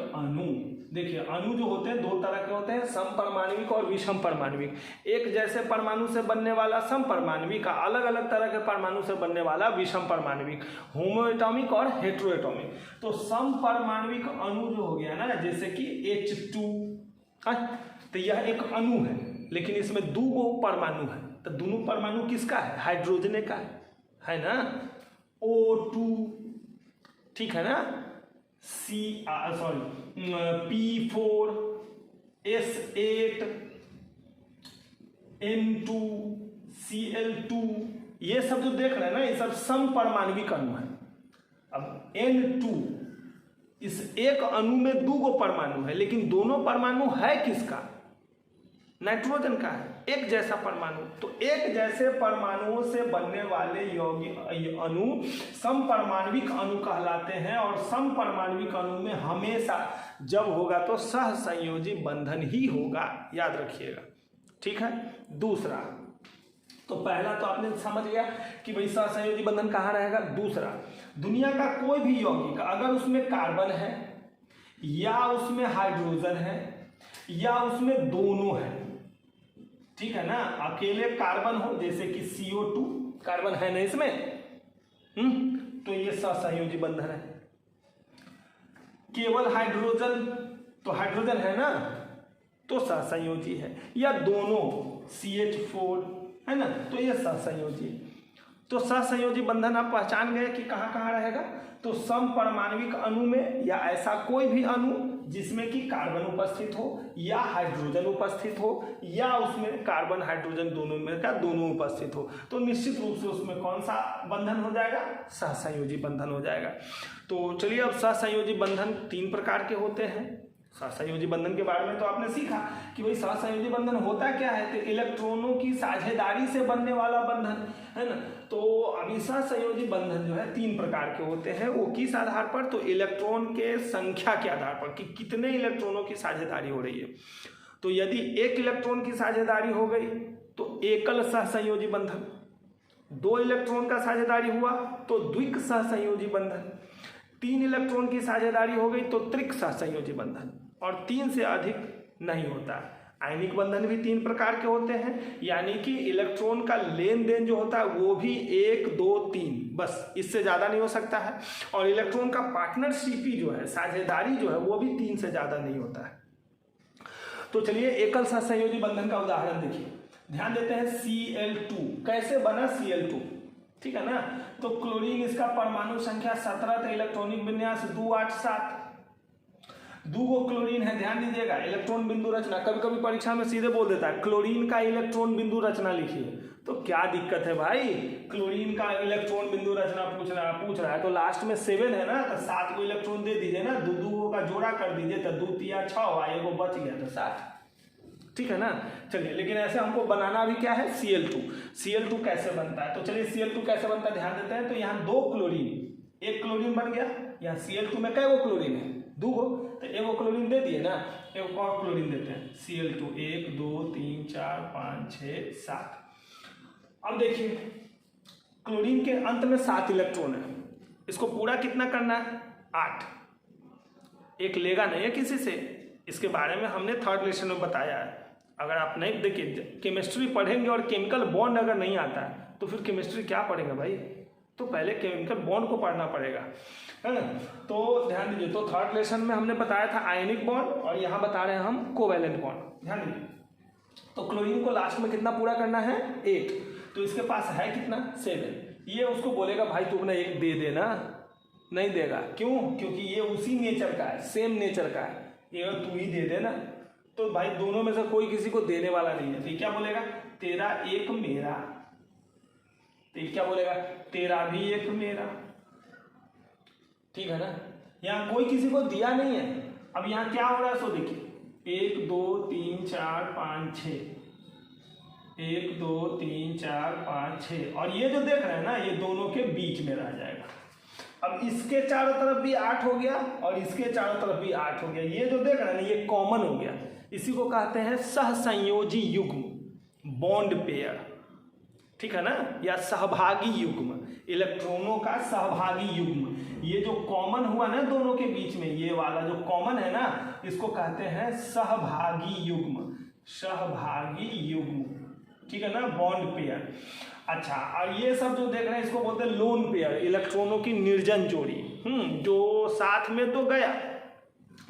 अणु, देखिए अणु जो होते हैं 2 तरह के होते हैं, समपरमाण्विक और विषम परमाण्विक। एक जैसे परमाणु से बनने वाला समपरमाण्विक, अलग अलग तरह के परमाणु से बनने वाला विषम परमाण्विक, होमोएटॉमिक और हेटेरोएटॉमिक। तो समपरमाण्विक अणु जो हो गया ना, जैसे कि H2, तो यह एक अणु है, लेकिन इसमें 2 परमाणु है। तो दोनों परमाणु किसका है? हाइड्रोजन का है ना, O2, ठीक है ना, P4, S8, N2, Cl2, ये सब जो देख रहे हैं ना, ये सब समपरमाण्विक अणु है। अब N2, इस एक अणु में 2 परमाणु है, लेकिन दोनों परमाणु है किसका? नाइट्रोजन का है, एक जैसा परमाणु। तो एक जैसे परमाणुओं से बनने वाले यौगिक अणु समपरमाण्विक अणु कहलाते हैं। और समपरमाण्विक अणु में हमेशा जब होगा तो सहसंयोजी बंधन ही होगा, याद रखिएगा, ठीक है। दूसरा, तो पहला तो आपने समझ गया कि भाई सहसंयोजी बंधन कहाँ रहेगा। दूसरा, दुनिया का कोई भी यौगिक अगर उसमें कार्बन है या उसमें हाइड्रोजन है या उसमें दोनों है, ठीक है ना, अकेले कार्बन हो जैसे कि CO2, कार्बन है ना इसमें, तो ये सहसंयोजी बंधन है। केवल हाइड्रोजन, तो हाइड्रोजन है ना, तो सहसंयोजी है। या दोनों CH4 है ना, तो ये सहसंयोजी। तो सहसंयोजी बंधन आप पहचान गए कि कहाँ कहाँ रहेगा। तो समपरमाण्विक अणु में, या ऐसा कोई भी अणु जिसमें कि कार्बन उपस्थित हो या हाइड्रोजन उपस्थित हो या उसमें कार्बन हाइड्रोजन दोनों में का दोनों उपस्थित हो, तो निश्चित रूप से उसमें कौन सा बंधन हो जाएगा? सहसंयोजी बंधन हो जाएगा। तो चलिए, अब सहसंयोजी बंधन 3 प्रकार के होते हैं। सहसंयोजी बंधन के बारे में तो आपने सीखा कि भाई सहसंयोजी बंधन होता क्या है, तो इलेक्ट्रॉनों की साझेदारी से बनने वाला बंधन है ना। तो अभी सहसंयोजी बंधन जो है 3 प्रकार के होते हैं। वो किस आधार पर? तो इलेक्ट्रॉन के संख्या के आधार पर, कि कितने इलेक्ट्रॉनों की साझेदारी हो रही है। तो यदि 1 इलेक्ट्रॉन की साझेदारी हो गई तो एकल सहसंयोजी बंधन, 2 इलेक्ट्रॉन का साझेदारी हुआ तो द्विक सहसंयोजी बंधन, 3 इलेक्ट्रॉन की साझेदारी हो गई तो त्रिक सहसंयोजी बंधन, और 3 से अधिक नहीं होता। आयनिक बंधन भी 3 प्रकार के होते हैं, यानी कि इलेक्ट्रॉन का लेन देन जो होता है वो भी 1, 2, 3, बस इससे ज़्यादा नहीं हो सकता है। और इलेक्ट्रॉन का पार्टनरशिप जो है, साझेदारी जो है, वो भी 3 से ज़्यादा नहीं होता है। तो चलिए एकल सहसंयोजी बंधन का उदाहरण देखिए। ध्यान देते हैं Cl2 कैसे बना Cl2, ठीक है ना। तो क्लोरीन इसका परमाणु संख्या 17 तो इलेक्ट्रॉनिक विन्यास 2 8 7, 2 गो क्लोरीन है। ध्यान दीजिएगा इलेक्ट्रॉन बिंदु रचना, कभी कभी परीक्षा में सीधे बोल देता है क्लोरीन का इलेक्ट्रॉन बिंदु रचना लिखिए, तो क्या दिक्कत है भाई, क्लोरीन का इलेक्ट्रॉन बिंदु रचना पूछ रहा है तो लास्ट में 7 है ना, तो 7 को इलेक्ट्रॉन दे दीजिए ना, 2 का जोड़ा कर दीजिए, तो 2 3 6 एगो बच गया तो 7, ठीक है ना। चलिए, लेकिन ऐसे हमको बनाना भी क्या है Cl2। Cl2 कैसे बनता है, तो चलिए Cl2 कैसे बनता है ध्यान देते हैं। तो यहाँ 2 क्लोरीन, एक क्लोरीन बन गया, यहाँ Cl2 में कै गो क्लोरीन है, 2 गो, तो एगो क्लोरीन दे दिए ना, एक और क्लोरीन देते हैं Cl2, 1 2 3 4 5 6 7। अब देखिए क्लोरीन के अंत में 7 इलेक्ट्रॉन है, इसको पूरा कितना करना है 8, एक लेगा नहीं है किसी से, इसके बारे में हमने 3rd लेसन में बताया है। अगर आप नहीं देखिए केमिस्ट्री पढ़ेंगे और केमिकल बॉन्ड अगर नहीं आता है तो फिर केमिस्ट्री क्या पढ़ेंगे भाई, तो पहले केमिकल बॉन्ड को पढ़ना पड़ेगा, है ना। तो ध्यान दीजिए, तो 3rd लेसन में हमने बताया था आयनिक बॉन्ड और यहाँ बता रहे हैं हम कोवैलेंट बॉन्ड। ध्यान दीजिए, तो क्लोरीन को लास्ट में कितना पूरा करना है 8, तो इसके पास है कितना 7, ये उसको बोलेगा भाई तू अपना 1 दे देना, नहीं देगा, क्यों, क्योंकि ये उसी नेचर का है, सेम नेचर का है, ये तू ही दे देना। तो भाई दोनों में से कोई किसी को देने वाला नहीं है, तो ये क्या बोलेगा तेरा 1 मेरा, तो ये क्या बोलेगा तेरा भी 1 मेरा, ठीक है ना। यहाँ कोई किसी को दिया नहीं है। अब यहाँ क्या हो रहा है सो देखिए 1 2 3 4 5 6, 1 2 3 4 5 6, और ये जो देख रहे हैं ना ये दोनों के बीच में रह जाएगा। अब इसके चारों तरफ भी 8 हो गया और इसके चारों तरफ भी 8 हो गया, ये जो देख रहे हैं ना ये कॉमन हो गया, इसी को कहते हैं सहसंयोजी युग्म, बॉन्ड पेयर, ठीक है ना, या सहभागी युग्म, इलेक्ट्रॉनों का सहभागी युग्म। ये जो कॉमन हुआ ना दोनों के बीच में, ये वाला जो कॉमन है ना, इसको कहते हैं सहभागी युग्म, सहभागी युग्म, ठीक है ना, बॉन्ड पेयर। अच्छा, और ये सब जो देख रहे हैं इसको बोलते हैं लोन पेयर, इलेक्ट्रॉनों की निर्जन जोड़ी, जो साथ में तो गया।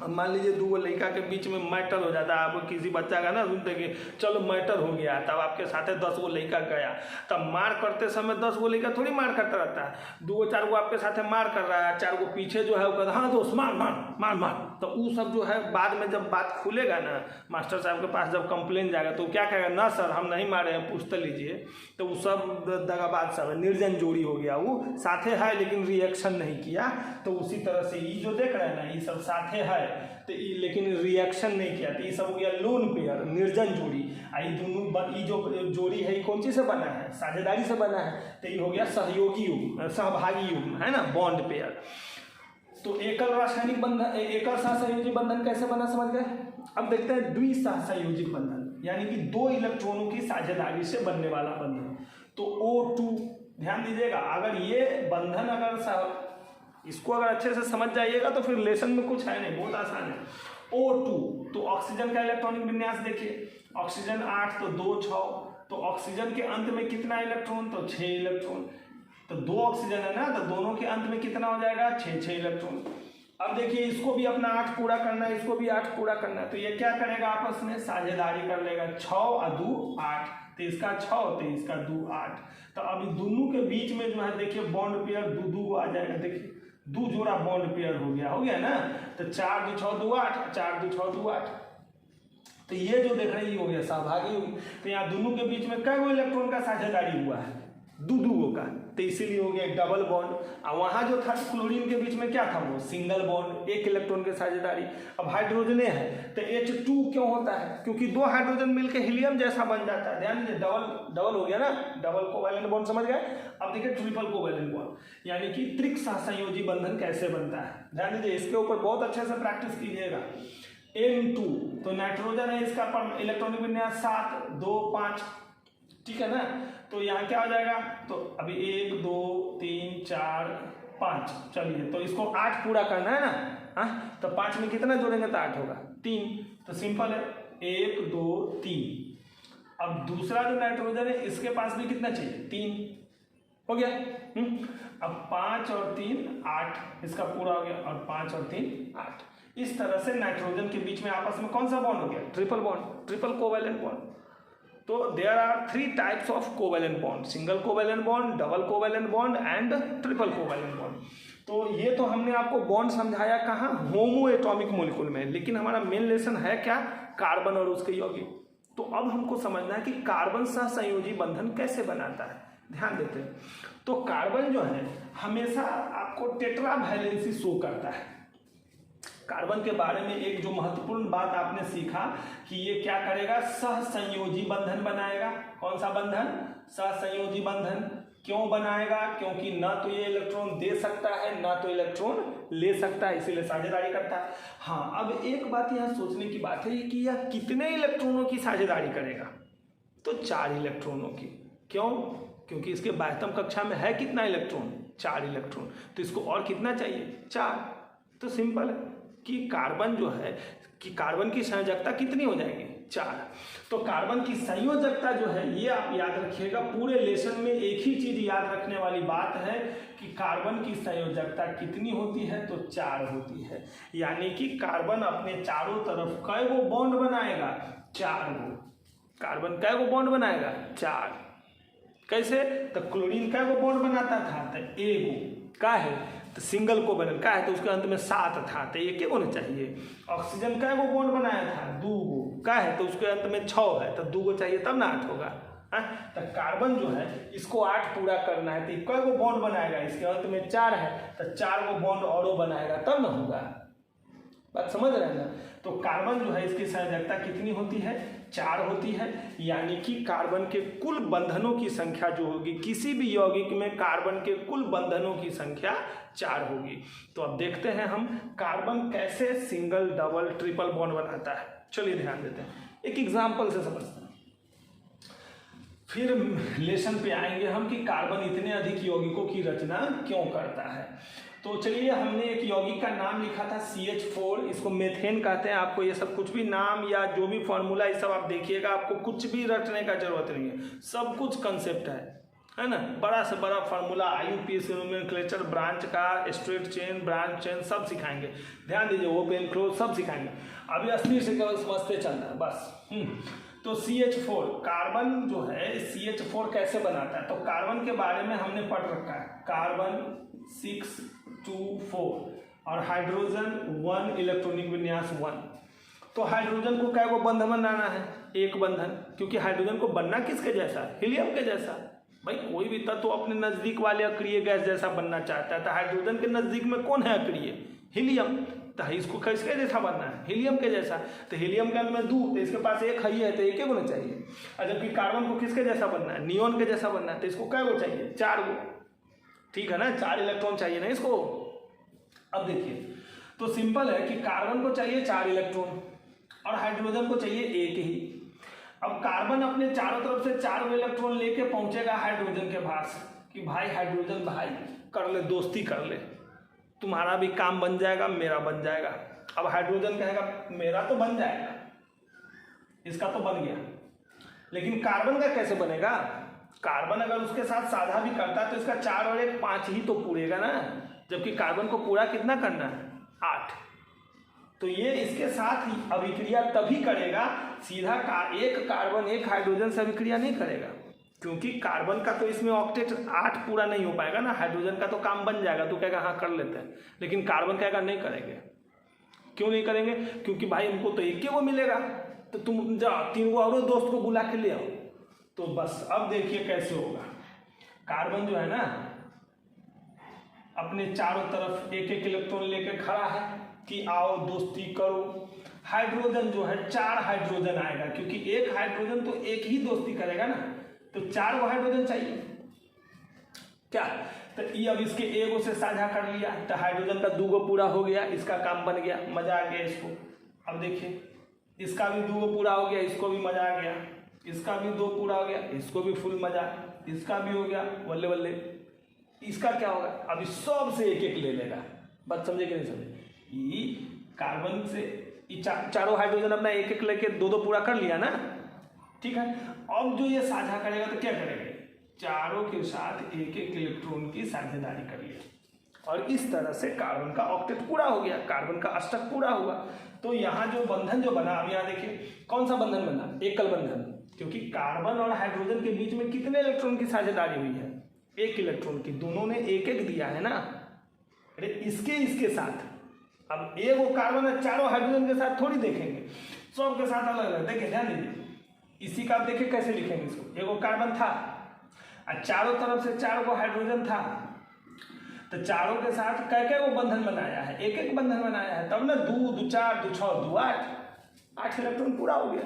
अब मान लीजिए 2 गो लड़का के बीच में मैटर हो जाता है, आप किसी बच्चा का ना सुनते कि चलो मैटर हो गया, तब आपके साथ 10 गो लड़का गया, तब मार करते समय 10 गो लड़का थोड़ी मार करता रहता है, 2 4 गो आपके साथ मार कर रहा है, 4 गो पीछे जो है वो कहता हाँ दोस्त मार मार मार मार, तो वो सब जो है बाद में जब बात खुलेगा ना मास्टर साहब के पास, जब कंप्लेन जाएगा तो क्या कहेगा ना सर हम नहीं मारे हैं, पूछ तो लीजिए, तो वो सब दगाबाज सब है, निर्जन जोड़ी हो गया, वो साथे है लेकिन रिएक्शन नहीं किया। तो उसी तरह से ये जो देख रहे हैं ना ये सब साथे है तो लेकिन रिएक्शन नहीं किया, तो ये सब हो गया लोन पेयर, निर्जन जोड़ी। आई दोनों ये जो जोड़ी है ये कौन चीज से बना है, साझेदारी से बना है, तो ये हो गया सहयोगी युग्म, सहभागी युग्म, है ना, बॉन्ड पेयर। तो एकल रासायनिक बंधन, एकल सहसंयोजी बंधन कैसे बना समझ गए। अब देखते हैं द्विसहसंयोजिक बंधन, यानी कि 2 इलेक्ट्रॉनों की साझेदारी से बनने वाला बंधन। तो O2 ध्यान दीजिएगा, अगर ये बंधन अगर इसको अगर अच्छे से समझ जाइएगा तो फिर रिलेशन में कुछ है नहीं, बहुत आसान है। O2 तो ऑक्सीजन का इलेक्ट्रॉनिक विन्यास देखिए, ऑक्सीजन 8 तो 2 6, तो ऑक्सीजन के अंत में कितना इलेक्ट्रॉन, तो 6 इलेक्ट्रॉन, तो 2 ऑक्सीजन है ना, तो दोनों के अंत में कितना हो जाएगा 6 इलेक्ट्रॉन। अब देखिए इसको भी अपना 8 पूरा करना है, इसको भी 8 पूरा करना है, तो ये क्या करेगा आपस में साझेदारी कर लेगा, 6 और 2 8, तो इसका 6 तो इसका 2 8। तो अब दोनों के बीच में जो है देखिए बॉन्ड पेयर 2 आ जाएगा, देखिए 2 जोड़ा बॉन्ड पेयर हो गया ना, तो 4 2 6 2 8, 4 2 6 2 8, तो ये जो देख रहे हैं ये हो गया सहभागी। तो यहाँ दोनों के बीच में कई गो इलेक्ट्रॉन का साझेदारी हुआ है, 2 का, तो इसीलिए हो गया डबल बॉन्ड। और वहाँ जो था क्लोरीन के बीच में क्या था, वो सिंगल बॉन्ड, 1 इलेक्ट्रॉन के साझेदारी। अब हाइड्रोजने है तो H2 क्यों होता है, क्योंकि 2 हाइड्रोजन मिलकर हीलियम जैसा बन जाता है। ध्यान दीजिए डबल हो गया ना, डबल कोवैलेंट बॉन्ड, समझ गए। अब देखिए ट्रिपल कोवैलेंट बॉन्ड, यानी कि त्रिक सहसंयोजी बंधन कैसे बनता है। ध्यान दीजिए इसके ऊपर बहुत अच्छे से प्रैक्टिस कीजिएगा। N2 तो नाइट्रोजन है, इसका इलेक्ट्रॉनिक विन्यास 7 2 5, ठीक है ना। तो यहाँ क्या हो जाएगा, तो अभी 1 2 3 4 5, चलिए तो इसको 8 पूरा करना है ना, हाँ, तो 5 में कितना जोड़ेंगे तो 8 होगा, 3, तो सिंपल है 1 2 3। अब दूसरा जो नाइट्रोजन है इसके पास भी कितना चाहिए, 3 हो गया। अब 5 और 3 8, इसका पूरा हो गया, और 5 और 3 8। इस तरह से नाइट्रोजन के बीच में आपस में कौन सा बॉन्ड हो गया, triple bond, triple covalent bond. तो there are 3 types of covalent bond, single covalent bond, double covalent bond and triple covalent bond. तो ये तो हमने आपको बॉन्ड समझाया कहाँ, होमो एटॉमिक मॉलिक्यूल में, लेकिन हमारा मेन लेसन है क्या, कार्बन और उसके यौगिक। तो अब हमको समझना है कि कार्बन सहसंयोजी बंधन कैसे बनाता है, ध्यान देते हैं। तो कार्बन जो है हमेशा आपको टेट्रा वैलेंसी शो करता है। कार्बन के बारे में एक जो महत्वपूर्ण बात आपने सीखा कि ये क्या करेगा, सहसंयोजी बंधन बनाएगा। कौन सा बंधन, सहसंयोजी बंधन। क्यों बनाएगा, क्योंकि ना तो ये इलेक्ट्रॉन दे सकता है ना तो इलेक्ट्रॉन ले सकता है, इसीलिए साझेदारी करता है। हाँ, अब एक बात यहाँ सोचने की बात है कि यह कितने इलेक्ट्रॉनों की साझेदारी करेगा, तो 4 इलेक्ट्रॉनों की। क्यों, क्योंकि इसके बाह्यतम कक्षा में है कितना इलेक्ट्रॉन, 4 इलेक्ट्रॉन, तो इसको और कितना चाहिए, 4। तो सिंपल है कि कार्बन जो है कि कार्बन की संयोजकता कितनी हो जाएगी, 4। तो कार्बन की संयोजकता जो है ये आप याद रखिएगा, पूरे लेसन में एक ही चीज याद रखने वाली बात है कि कार्बन की संयोजकता कितनी होती है, तो 4 होती है। यानी कि कार्बन अपने चारों तरफ कै गो बॉन्ड बनाएगा, 4 गो। कार्बन कै गो बॉन्ड बनाएगा, 4। कैसे, तो क्लोरीन कै गो बॉन्ड बनाता था, तो एगो का है, तो सिंगल कोवेलेंट का है तो उसके अंत में 7 था, तो एक होना चाहिए। ऑक्सीजन कै गो बॉन्ड बनाया था, 2 गो का है तो उसके अंत में 6 है, तो 2 गो चाहिए तब ना 8 होगा। तो कार्बन जो है इसको 8 पूरा करना है, तो कै गो बॉन्ड बनाएगा, इसके अंत में 4 है तो 4 गो बॉन्ड और बनाएगा तब ना होगा। बात समझ रहे हैं ना। तो कार्बन जो है इसकी संयोजकता कितनी होती है, 4 होती है। यानी कि कार्बन के कुल बंधनों की संख्या जो होगी, किसी भी यौगिक में कार्बन के कुल बंधनों की संख्या 4 होगी। तो अब देखते हैं हम कार्बन कैसे सिंगल डबल ट्रिपल बॉन्ड बनाता है। चलिए ध्यान देते हैं, एक एग्जाम्पल से समझते हैं, फिर लेसन पे आएंगे हम कि कार्बन इतने अधिक यौगिकों की रचना क्यों करता है। तो चलिए, हमने एक यौगिक का नाम लिखा था CH4, इसको मेथेन कहते हैं। आपको ये सब कुछ भी नाम या जो भी फॉर्मूला ये सब आप देखिएगा, आपको कुछ भी रटने का जरूरत नहीं है, सब कुछ कंसेप्ट है ना। बड़ा से बड़ा फार्मूला, IUPAC नोमेनक्लेचर, ब्रांच का, स्ट्रेट चेन, ब्रांच चेन सब सिखाएंगे। ध्यान दीजिए, ओपन क्लोज सब सिखाएंगे। अभी 80 से केवल समझते चलना है बस। तो CH4 कार्बन जो है CH4 कैसे बनाता है, तो कार्बन के बारे में हमने पढ़ रखा है, कार्बन 6 2 4 और हाइड्रोजन 1 इलेक्ट्रॉनिक विन्यास 1। तो हाइड्रोजन को क्या बंध बनाना है, एक बंधन, क्योंकि हाइड्रोजन को बनना किसके जैसा, हीलियम के जैसा। भाई कोई भी तत्व तो अपने नजदीक वाले अक्रिय गैस जैसा बनना चाहता है, तो हाइड्रोजन के नजदीक में कौन है अक्रिय, हीलियम। तो इसको किसके जैसा बनना है, हीलियम के जैसा। तो हीलियम के अंदर में 2, तो इसके पास 1 है तो 1 होना चाहिए। और जबकि कार्बन को किसके जैसा बनना है, नियोन के जैसा बनना है, तो इसको क्या गो चाहिए, 4 गो। ठीक है ना, 4 इलेक्ट्रॉन चाहिए ना इसको। अब देखिए, तो सिंपल है कि कार्बन को चाहिए 4 इलेक्ट्रॉन और हाइड्रोजन को चाहिए 1 ही। अब कार्बन अपने चारों तरफ से 4 इलेक्ट्रॉन लेके पहुंचेगा हाइड्रोजन के पास कि भाई हाइड्रोजन भाई कर ले, दोस्ती कर ले, तुम्हारा भी काम बन जाएगा, मेरा बन जाएगा। अब हाइड्रोजन कहेगा मेरा तो बन जाएगा, इसका तो बन गया, लेकिन कार्बन का कैसे बनेगा। कार्बन अगर उसके साथ साझा भी करता है तो इसका 4 और 1 5 ही तो पूरेगा ना, जबकि कार्बन को पूरा कितना करना है, 8। तो ये इसके साथ ही अभिक्रिया तभी करेगा, सीधा एक कार्बन 1 हाइड्रोजन से अभिक्रिया नहीं करेगा, क्योंकि कार्बन का तो इसमें ऑक्टेट 8 पूरा नहीं हो पाएगा ना। हाइड्रोजन का तो काम बन जाएगा, तो कहेगा हाँ कर लेते हैं, लेकिन कार्बन कहेगा नहीं करेंगे। क्यों नहीं करेंगे, क्योंकि भाई हमको तो 1 वो मिलेगा, तो तुम जाओ 3 गो और दोस्त को बुला के ले आओ। तो बस अब देखिए कैसे होगा। कार्बन जो है ना अपने चारों तरफ 1 इलेक्ट्रॉन लेके खड़ा है कि आओ दोस्ती करो। हाइड्रोजन जो है 4 हाइड्रोजन आएगा, क्योंकि 1 हाइड्रोजन तो 1 ही दोस्ती करेगा ना, तो 4 गो हाइड्रोजन चाहिए क्या। तो ये अब इसके 1 गो से साझा कर लिया, तो हाइड्रोजन का 2 गो पूरा हो गया, इसका काम बन गया, मजा आ गया इसको। अब देखिए इसका भी 2 गो पूरा हो गया, इसको भी मजा आ गया, इसका भी 2 पूरा हो गया, इसको भी फुल मजा, इसका भी हो गया, बल्ले बल्ले। इसका क्या होगा, अभी सब से 1 ले लेगा। बात समझे कि नहीं समझे। ये कार्बन से चारों हाइड्रोजन अपना 1 लेके 2 पूरा कर लिया ना, ठीक है। अब जो ये साझा करेगा तो क्या करेगा, चारों के साथ 1 इलेक्ट्रॉन की साझेदारी कर लिया, और इस तरह से कार्बन का ऑक्टेट पूरा हो गया, कार्बन का अष्टक पूरा हुआ। तो यहाँ जो बंधन जो बना, अब यहाँ देखिए कौन सा बंधन बना, एकल बंधन, क्योंकि कार्बन और हाइड्रोजन के बीच में कितने इलेक्ट्रॉन की साझेदारी हुई है, एक इलेक्ट्रॉन की, दोनों ने एक एक दिया है ना। अरे इसके साथ अब एक वो कार्बन है, चारों हाइड्रोजन के साथ थोड़ी देखेंगे, सब के साथ अलग अलग। देखिए ध्यान दीजिए, इसी का आप देखिए कैसे लिखेंगे इसको, एगो कार्बन था और चारों तरफ से 4 गो हाइड्रोजन था, तो चारों के साथ कै वो बंधन बनाया है, एक एक बंधन बनाया है, तब ना 2 2 4 2 6 2 8 इलेक्ट्रॉन पूरा हो गया।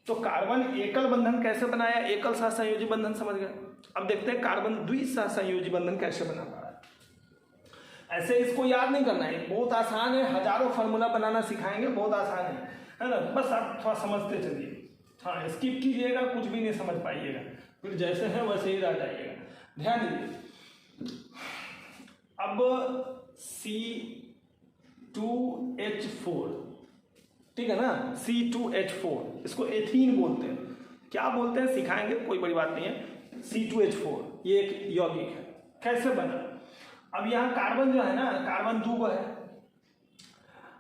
तो कार्बन एकल बंधन कैसे बनाया, एकल सहसंयोजी बंधन समझ गए। अब देखते हैं कार्बन द्विसहसंयोजी बंधन कैसे बना पा रहा है। ऐसे इसको याद नहीं करना है, बहुत आसान है, हजारों फार्मूला बनाना सिखाएंगे, बहुत आसान है ना, बस आप थोड़ा समझते चलिए। हाँ, स्किप कीजिएगा, कुछ भी नहीं समझ पाइएगा, फिर जैसे है वैसे ही रह जाइएगा। ध्यान दीजिए, अब C2H4, ठीक है ना, C2H4, इसको एथीन बोलते हैं, क्या बोलते हैं सिखाएंगे, कोई बड़ी बात नहीं है। C2H4 ये एक यौगिक है, कैसे बना। अब यहाँ कार्बन जो है ना, कार्बन 2 गो है,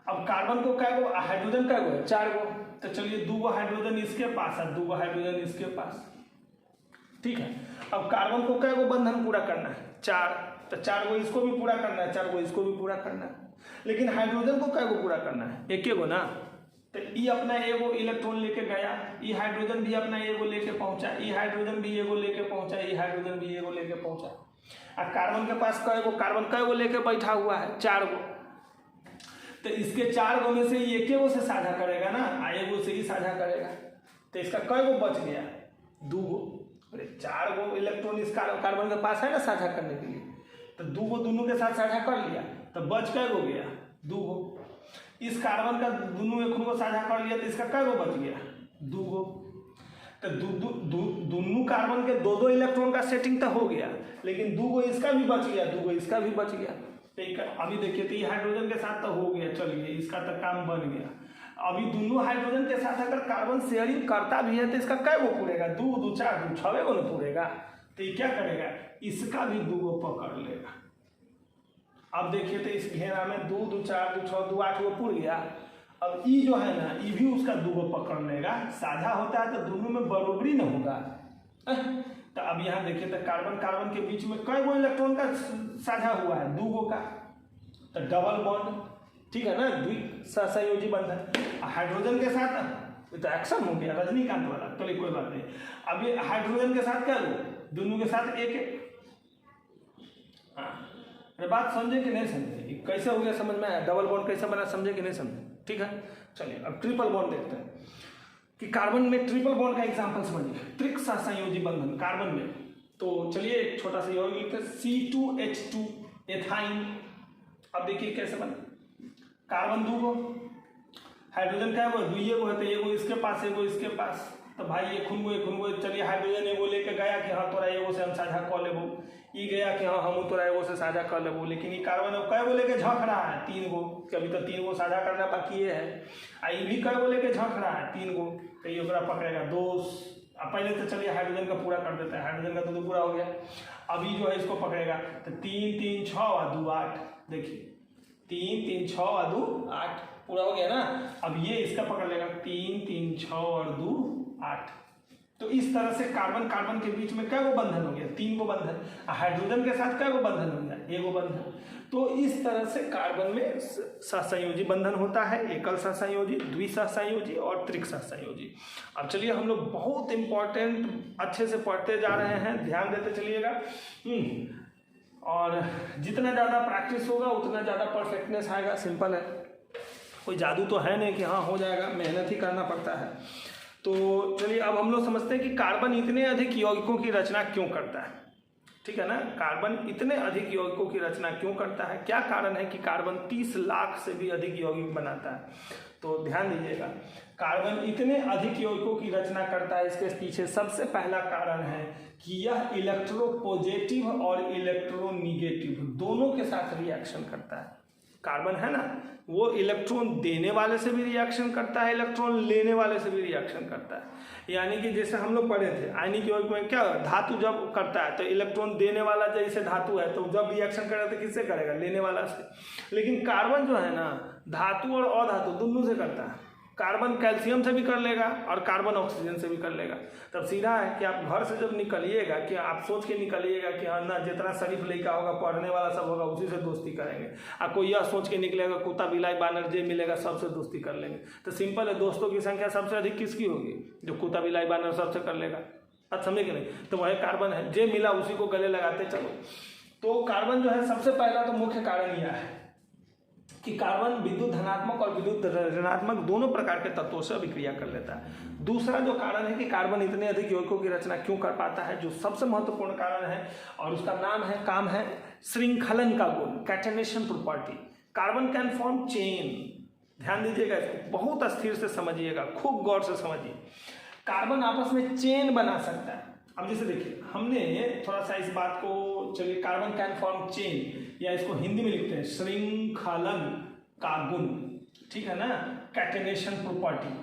अब कार्बन को क्या गो, हाइड्रोजन क्या गो है, 4 गो, तो चलिए 2 गो हाइड्रोजन इसके पास है, 2 गो हाइड्रोजन इसके पास, ठीक है। अब कार्बन को क्या गो बंधन पूरा करना है, 4, तो 4 गो इसको भी पूरा करना है, 4 गो इसको भी पूरा करना है, लेकिन हाइड्रोजन को क्या गो पूरा करना है, एक गो ना। तो ई अपना एगो इलेक्ट्रॉन लेके गया, ई हाइड्रोजन भी अपना एगो लेके पहुंचा, ई हाइड्रोजन भी एगो लेके पहुंचा, ई हाइड्रोजन भी एगो लेके पहुंचा। और कार्बन के पास कार्बन कै गो लेके बैठा हुआ है, 4 गो, तो इसके 4 गो में से एक गो से साझा करेगा ना, एगो से ही साझा करेगा, तो इसका कै गो बच गया, 2 गो। अरे 4 गो इलेक्ट्रॉन इस कार्बन के पास है ना साझा करने के लिए, तो 2 गो दोनों के साथ साझा कर लिया, तो बच कै गो गया, 2 गो। इस कार्बन का दोनों एक को साझा कर लिया, तो इसका कै गो बच गया, 2 गो। तो दोनों कार्बन के 2 इलेक्ट्रॉन का सेटिंग तो हो गया, लेकिन 2 गो इसका भी बच गया, 2 गो इसका भी बच गया। अभी देखिए, तो ये हाइड्रोजन के साथ तो हो गया, चलिए इसका तो काम बन गया। अभी दोनों हाइड्रोजन के साथ अगर कार्बन शेयरिंग करता भी है, तो इसका कै गो पूरेगा, 2 2 4 2 6 गो न पूरेगा, तो ये क्या करेगा, इसका भी 2 गो पकड़ लेगा। अब देखिए, तो इस घेरा में 2 2 4 2 6 2 8 गो पूर गया। अब ई जो है ना, ई भी उसका 2 गो पकड़ लेगा, साझा होता है तो दोनों में बराबरी न होगा। तो अब यहाँ देखिए, तो कार्बन कार्बन के बीच में कई गो इलेक्ट्रॉन का साझा हुआ है, 2 गो का, तो डबल बॉन्ड, ठीक है ना, द्विसहसंयोजी बंधन। हाइड्रोजन के साथ तो एक्शन हो गया रजनीकांत वाला, चलिए कोई बात नहीं। अब ये हाइड्रोजन के साथ क्या लो, दोनों के साथ एक एक। हाँ, अरे बात समझे कि नहीं समझे, कैसे हो गया समझ में आया, डबल बॉन्ड कैसे बना, समझे कि नहीं समझे, ठीक है। चलिए अब ट्रिपल बॉन्ड देखते हैं कि कार्बन में ट्रिपल बॉन्ड का एग्जांपल समझिए, त्रिसहसंयोजी बंधन कार्बन में। तो चलिए एक छोटा सा यौगिक लिखते हैं, C2H2 एथाइन। अब देखिए कैसे बना, कार्बन 2 गो, हाइड्रोजन क्या है, 2 गो है, तो एगो इसके पास एगो इसके पास, तो भाई ये खुन गो, चलिए हाइड्रोजन एगो लेके गया कि हाँ तोरा एगो से हम साझा कर लेबो, ई गया कि हाँ हम तोरा एगो से साझा कर लेबो, लेकिन ये कार्बन कै गो लेके झंक रहा है, 3 गो, अभी तो 3 गो साझा करना बाकी है, आ ये भी कै गो लेके झंक रहा है, 3 गो, तो ये ओकरा पकड़ेगा 2। अब पहले तो चलिए हाइड्रोजन का पूरा कर देते हैं, हाइड्रोजन का तो पूरा हो गया। अभी जो है इसको पकड़ेगा, तो 3 3 6 और 2 8, देखिए 3 3 6 और 2 8 पूरा हो गया ना। अब ये इसका पकड़ लेगा, 3 3 6 और 2 8। तो इस तरह से कार्बन कार्बन के बीच में क्या गो बंधन हो गया, 3 गो बंधन। हाइड्रोजन के साथ क्या गो बंधन हो गया, 1 गो बंधन। तो इस तरह से कार्बन में सहसंयोजी बंधन होता है, एकल सहसंयोजी, द्विसहसंयोजी और त्रिसहसंयोजी। अब चलिए हम लोग बहुत इंपॉर्टेंट अच्छे से पढ़ते जा रहे हैं, ध्यान देते चलिएगा। और जितना ज़्यादा प्रैक्टिस होगा उतना ज़्यादा परफेक्टनेस आएगा। सिंपल है, कोई जादू तो है नहीं कि हाँ हो जाएगा, मेहनत ही करना पड़ता है। तो चलिए अब हम लोग समझते हैं कि कार्बन इतने अधिक यौगिकों की रचना क्यों करता है, ठीक है ना। कार्बन इतने अधिक यौगिकों की रचना क्यों करता है, क्या कारण है कि कार्बन 30 लाख से भी अधिक यौगिक बनाता है। तो ध्यान दीजिएगा, कार्बन इतने अधिक यौगिकों की रचना करता है, इसके पीछे सबसे पहला कारण है कि यह इलेक्ट्रोपॉजिटिव और इलेक्ट्रोनिगेटिव दोनों के साथ रिएक्शन करता है। कार्बन है ना, वो इलेक्ट्रॉन देने वाले से भी रिएक्शन करता है, इलेक्ट्रॉन लेने वाले से भी रिएक्शन करता है। यानी कि जैसे हम लोग पढ़े थे आयनिक यौगिक में क्या, धातु जब करता है तो इलेक्ट्रॉन देने वाला जैसे धातु है तो जब रिएक्शन करेगा तो किससे करेगा, लेने वाला से। लेकिन कार्बन जो है ना, धातु और अधातु दोनों से करता है। कार्बन कैल्शियम से भी कर लेगा और कार्बन ऑक्सीजन से भी कर लेगा। तब सीधा है कि आप घर से जब निकलिएगा कि आप सोच के निकलिएगा कि हाँ ना, जितना शरीफ लड़का होगा, पढ़ने वाला सब होगा, उसी से दोस्ती करेंगे। आप कोई यह सोच के निकलेगा कुत्ता बिलाई बानर जे मिलेगा सबसे दोस्ती कर लेंगे। तो सिंपल है, दोस्तों की संख्या सबसे अधिक किसकी होगी, जो कुत्ता बिलाई बानर सबसे कर लेगा। अब समझे कि नहीं, तो वह कार्बन है, जे मिला उसी को गले लगाते चलो। तो कार्बन जो है सबसे पहला तो मुख्य कारण यह है कि कार्बन विद्युत धनात्मक और विद्युत ऋणात्मक दोनों प्रकार के तत्वों से अभिक्रिया कर लेता है। दूसरा जो कारण है कि कार्बन इतने अधिक यौगिकों की रचना क्यों कर पाता है, जो सबसे महत्वपूर्ण कारण है और उसका काम है श्रृंखलन का गुण, catenation property. Carbon can form chain. ध्यान दीजिएगा, इसको बहुत अस्थिर से समझिएगा, खूब गौर से समझिए। कार्बन आपस में चेन बना सकता है। अब जैसे देखिए, हमने थोड़ा सा इस बात को, चलिए, कार्बन कैन फॉर्म चेन, या इसको हिंदी में लिखते हैं श्रृंखलन का गुण, ठीक है ना, कैटेनेशन प्रॉपर्टी,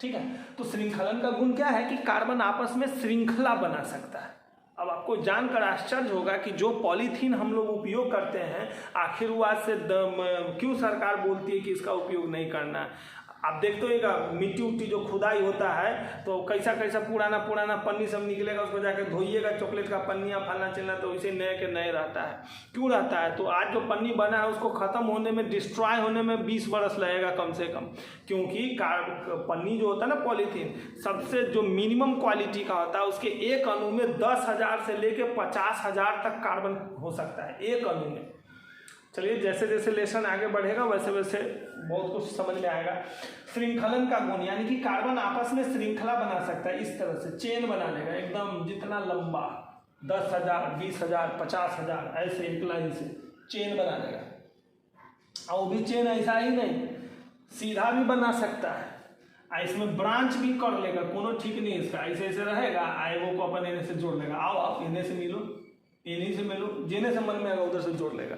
ठीक है। तो श्रृंखलन का गुण क्या है कि कार्बन आपस में श्रृंखला बना सकता है। अब आपको जानकर आश्चर्य होगा कि जो पॉलीथीन हम लोग उपयोग करते हैं, आखिर वो आज से क्यों सरकार बोलती है कि इसका उपयोग नहीं करना है। आप देखते होगा मिट्टी उट्टी जो खुदाई होता है तो कैसा कैसा पुराना पन्नी सब निकलेगा, उसको जाकर धोइएगा, चॉकलेट का पन्नियाँ फलना चलना, तो इसे नए के नए रहता है। क्यों रहता है, तो आज जो पन्नी बना है उसको ख़त्म होने में, डिस्ट्रॉय होने में 20 बरस लगेगा कम से कम। क्योंकि पन्नी जो होता है ना, पॉलीथीन, सबसे जो मिनिमम क्वालिटी का होता है, उसके एक अणु में 10,000 से लेकर 50,000 तक कार्बन हो सकता है एक अणु में। चलिए, जैसे जैसे लेसन आगे बढ़ेगा वैसे वैसे बहुत कुछ समझ में आएगा। श्रृंखलन का गुण यानी कि कार्बन आपस में श्रृंखला बना सकता है, इस तरह से चेन बना लेगा एकदम, जितना लंबा 10,000, 20,000, 50,000 ऐसे एक लाइन से चेन बना लेगा। और वो भी चेन ऐसा ही नहीं, सीधा भी बना सकता है, इसमें ब्रांच भी कर लेगा, कोनो ठीक नहीं इसका, ऐसे ऐसे रहेगा, आए वो को अपन इन्हें से जोड़ लेगा, आओ आप इन्हें से मिलो, इन्हीं से मिलो, जिन्हें से मन में आएगा उधर से जोड़ लेगा।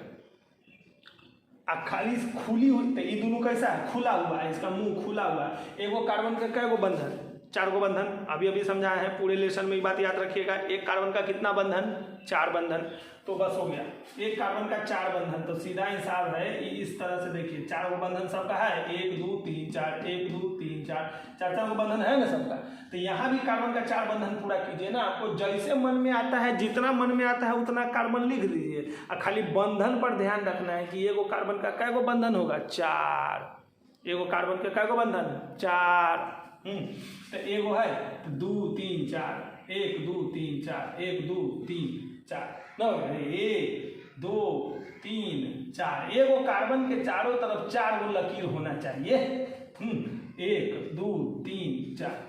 खाली खुली हुई, तो ये दोनों कैसा है, खुला हुआ है, इसका मुंह खुला हुआ है। एगो कार्बन का कै गो बंधन, 4 गो बंधन, अभी समझाया है, पूरे लेसन में ये बात याद रखिएगा। एक कार्बन का कितना बंधन, 4 बंधन, तो बस हो गया। एक कार्बन का 4 बंधन, तो सीधा हिसाब है इस तरह से देखिए, 4 गो बंधन सबका है, 1 2 3 4, 1 2 3 4, 4 गो बंधन है ना सबका। तो यहाँ भी कार्बन का 4 बंधन पूरा कीजिए ना, आपको जैसे मन में आता है, जितना मन में आता है उतना कार्बन लिख दीजिए, और खाली बंधन पर ध्यान रखना है कि एगो कार्बन का कै गो बंधन होगा, 4। एगो कार्बन का कै गो बंधन, 4। तो एगो है 2 3 4, 1 2 3 4, 1 2 3 4, 1 2 3 4। एगो कार्बन के चारों तरफ 4 गो लकीर होना चाहिए, 1 2 3 4।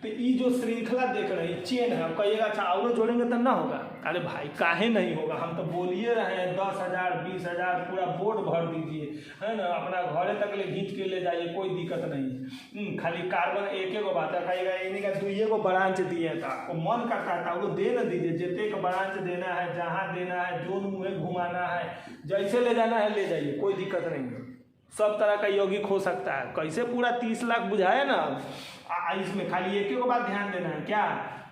तो ये जो श्रृंखला देख रहे हैं, चेन है, कहिएगा अच्छा और जोड़ेंगे तो ना होगा। अरे भाई काहे नहीं होगा, हम तो बोलिए रहे हैं 10,000 20,000 पूरा बोर्ड भर दीजिए, है ना, अपना घरे तक ले खींच के ले जाइए, कोई दिक्कत नहीं है। खाली कार्बन एक गो बात रखाइएगा, इन्हीं का 2 गो ब्रांच दिए था, आपको मन करता था वो दे न दीजिए, जितने का ब्रांच देना है, जहाँ देना है, जो मुँह घुमाना है, जैसे ले जाना है ले जाइए, कोई दिक्कत नहीं है। सब तरह का यौगिक हो सकता है। कैसे पूरा 30 लाख बुझाए ना, इसमें खाली एक बात ध्यान देना है क्या,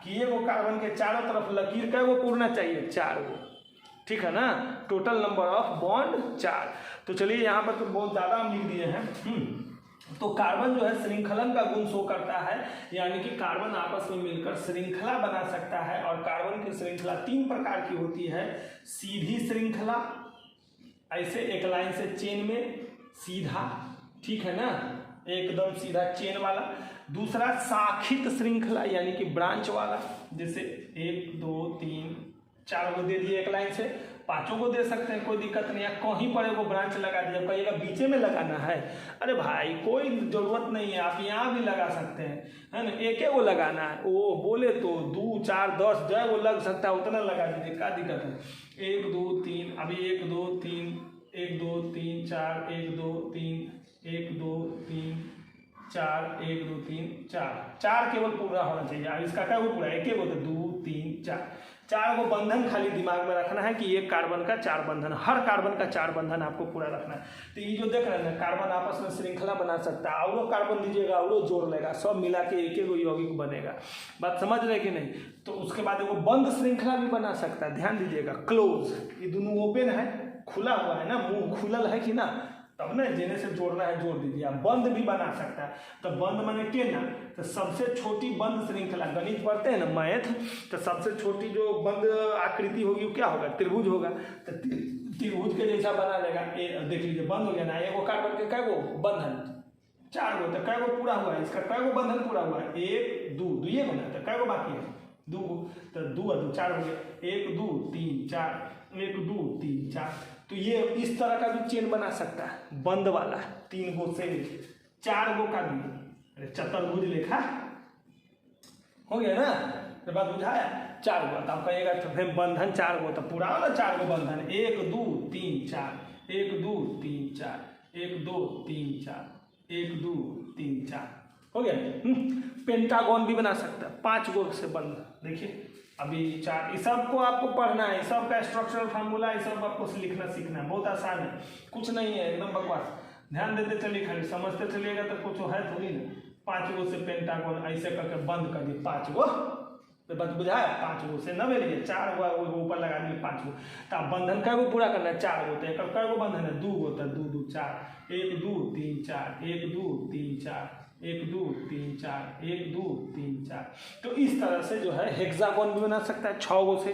कि ये वो कार्बन के चारों तरफ लकीर कै गो पूरना चाहिए, 4 गो, ठीक है ना। Total number of bond 4। तो चलिए यहाँ पर तो बहुत ज़्यादा हम लिख दिए हैं। तो कार्बन जो है श्रृंखलन का गुण शो करता है, यानी कि कार्बन आपस में मिलकर श्रृंखला बना सकता है। और कार्बन की श्रृंखला 3 प्रकार की होती है। सीधी श्रृंखला, ऐसे एक लाइन से चेन में सीधा, ठीक है ना, एकदम सीधा चेन वाला। दूसरा शाखित श्रृंखला यानी कि ब्रांच वाला, जैसे 1 2 3 4 गो दे दिए एक लाइन से, 5 गो दे सकते हैं, कोई दिक्कत नहीं है। कहीं पर एगो ब्रांच लगा दिया, कहिएगा बीचे में लगाना है, अरे भाई कोई ज़रूरत नहीं है, आप यहाँ भी लगा सकते हैं, है ना। एक गो लगाना है, वो बोले तो 2 4 10 जो वो लग सकता है, उतना लगा दीजिए, क्या दिक्कत है। 1 2 3, अभी 1 2 3 1 2 3 4, 1 2 3 1 2 3 4 1 2 3 4 4 केवल पूरा होना चाहिए। अब इसका क्या वो पूरा एक वो तो 2 3 4 4 वो बंधन खाली दिमाग में रखना है कि एक कार्बन का 4 बंधन, हर कार्बन का 4 बंधन आपको पूरा रखना है। तो ये जो देख रहे हैं ना कार्बन आपस में श्रृंखला बना सकता है, और कार्बन दीजिएगा और जोड़ लेगा, सब मिला के एक एक यौगिक बनेगा। बात समझ रहे कि नहीं? तो उसके बाद वो बंद श्रृंखला भी बना सकता है, ध्यान दीजिएगा। क्लोज, ये दोनों ओपन है, खुला हुआ है ना, मुंह खुलल है कि ना, तब ना जेने से जोड़ना है जोड़ दीजिए। आप बंद भी बना सकता है। तो बंद माने के ना, तो सबसे छोटी बंद श्रृंखला, गणित पढ़ते हैं ना मैथ, तो सबसे छोटी जो बंद आकृति होगी वो क्या होगा? त्रिभुज होगा। तो त्रिभुज के जैसा बना लेगा। देख लीजिए बंद हो गया ना, एगो कार्बन के कै गो बंधन? 4 गो। तो कै गो पूरा हुआ है? इसका कै गो बंधन पूरा हुआ है? 1 2 2 ये बना। तो कै गो बाकी है? 2 गो। तो 2 और 2 4 हो गया। 1 2 3 4 1 2 3 4। तो ये इस तरह का भी चेन बना सकता है, बंद वाला 3 गो से 4 गो का भी। चतुर्भुज लेखा हो गया ना, तो बात बुझाया। 4 गो। तो आप कहिएगा तो फिर बंधन 4 गो, तो पूरा वाला 4 गो बंधन 1 2 3 4 1 2 3 4 1 2 3 4 1 2 3 4 हो गया। पेंटागन भी बना सकता है, 5 गो से बंद। देखिए अभी 4, इस सब को आपको पढ़ना है, इस सब का स्ट्रक्चरल फार्मूला, इस सब आपको लिखना सीखना है, बहुत आसान है, कुछ नहीं है, एकदम बकवास। ध्यान देते चलिए, खाली समझते चलिएगा तो कुछ है थोड़ी ना। 5 गो से पेंटागन ऐसे करके बंद कर दिए, 5 गो। तो बात बुझाया? 5 गो से न मिलिए 4 गो ऊपर लगा दिए 5 गो। तो आप बंधन कै गो पूरा करना है? 4 गो। तो एक कै गो बंधन है? 2 गो। तो 2 2 4 1 2 3 4 1 2 3 4 1 2 3 4 1 2 3 4। तो इस तरह से जो है हेक्सागोन भी बना सकता है 6 गो से।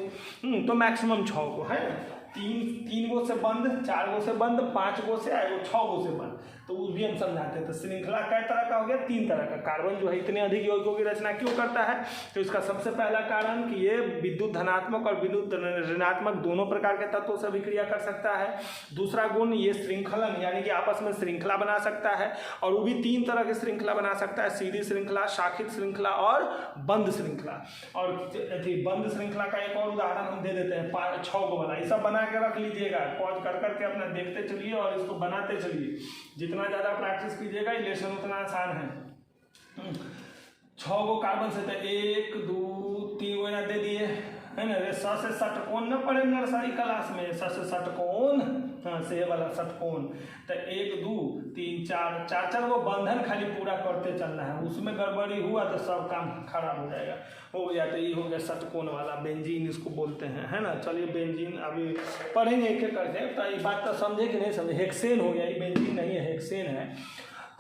तो मैक्सिमम 6 गो है ना। 3 गो से बंद, 4 गो से बंद, 5 गो से 6 गो से बंद। तो वो भी हम समझाते हैं। तो श्रृंखला कै तरह का हो गया? 3 तरह का। कार्बन जो है इतने अधिक यौगिकों की रचना क्यों करता है? तो इसका सबसे पहला कारण कि ये विद्युत धनात्मक और विद्युत ऋणात्मक दोनों प्रकार के तत्वों से अभिक्रिया कर सकता है। दूसरा गुण, ये श्रृंखलन यानी कि आपस में श्रृंखला बना सकता है, और वो भी 3 तरह की श्रृंखला बना सकता है, सीधी श्रृंखला, शाखित श्रृंखला और बंद श्रृंखला। और बंद श्रृंखला का एक और उदाहरण हम दे देते हैं, 6 गो वाला। ये सब बना के रख लीजिएगा, पॉज कर करके अपना देखते चलिए और इसको बनाते चलिए। जितना ज़्यादा प्रैक्टिस कीजिएगा ये लेसन उतना आसान है। 6 गो कार्बन से, तो 1 2 3 गो ना दे दिए है ना। रे स से षटकोण न पढ़े नर्सरी क्लास में, स से षटकोण, हाँ से वाला षटकोण। तो 1 2 3 4 4 गो बंधन खाली पूरा करते चलना है। उसमें गड़बड़ी हुआ तो सब काम खराब हो जाएगा, हो गया। तो ये हो गया षटकोण वाला, बेंजीन इसको बोलते हैं, है ना। चलिए बेंजीन अभी पढ़ेंगे एक एक करके। तो ये बात तो समझे कि नहीं समझे? हेक्सेन हो गया, ये बेंजीन नहीं है, हेक्सेन है।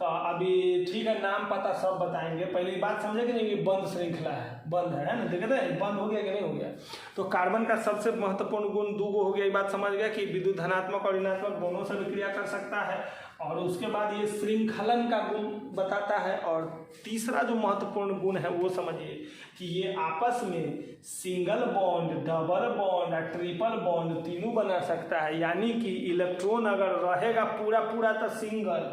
तो अभी ठीक है, नाम पता सब बताएंगे। पहले बात समझे कि नहीं, ये बंद श्रृंखला है, बंद है ना। देखते हैं बंद हो गया कि नहीं हो गया। तो कार्बन का सबसे महत्वपूर्ण गुण 2 गो हो गया, ये बात समझ गया कि विद्युत धनात्मक और ऋणात्मक दोनों से विक्रिया कर सकता है। और उसके बाद ये श्रृंखलन का गुण बताता है। और तीसरा जो महत्वपूर्ण गुण है वो समझिए कि ये आपस में सिंगल बॉन्ड, डबल बॉन्ड और ट्रिपल बॉन्ड तीनों बना सकता है। यानी कि इलेक्ट्रॉन अगर रहेगा पूरा पूरा तो सिंगल,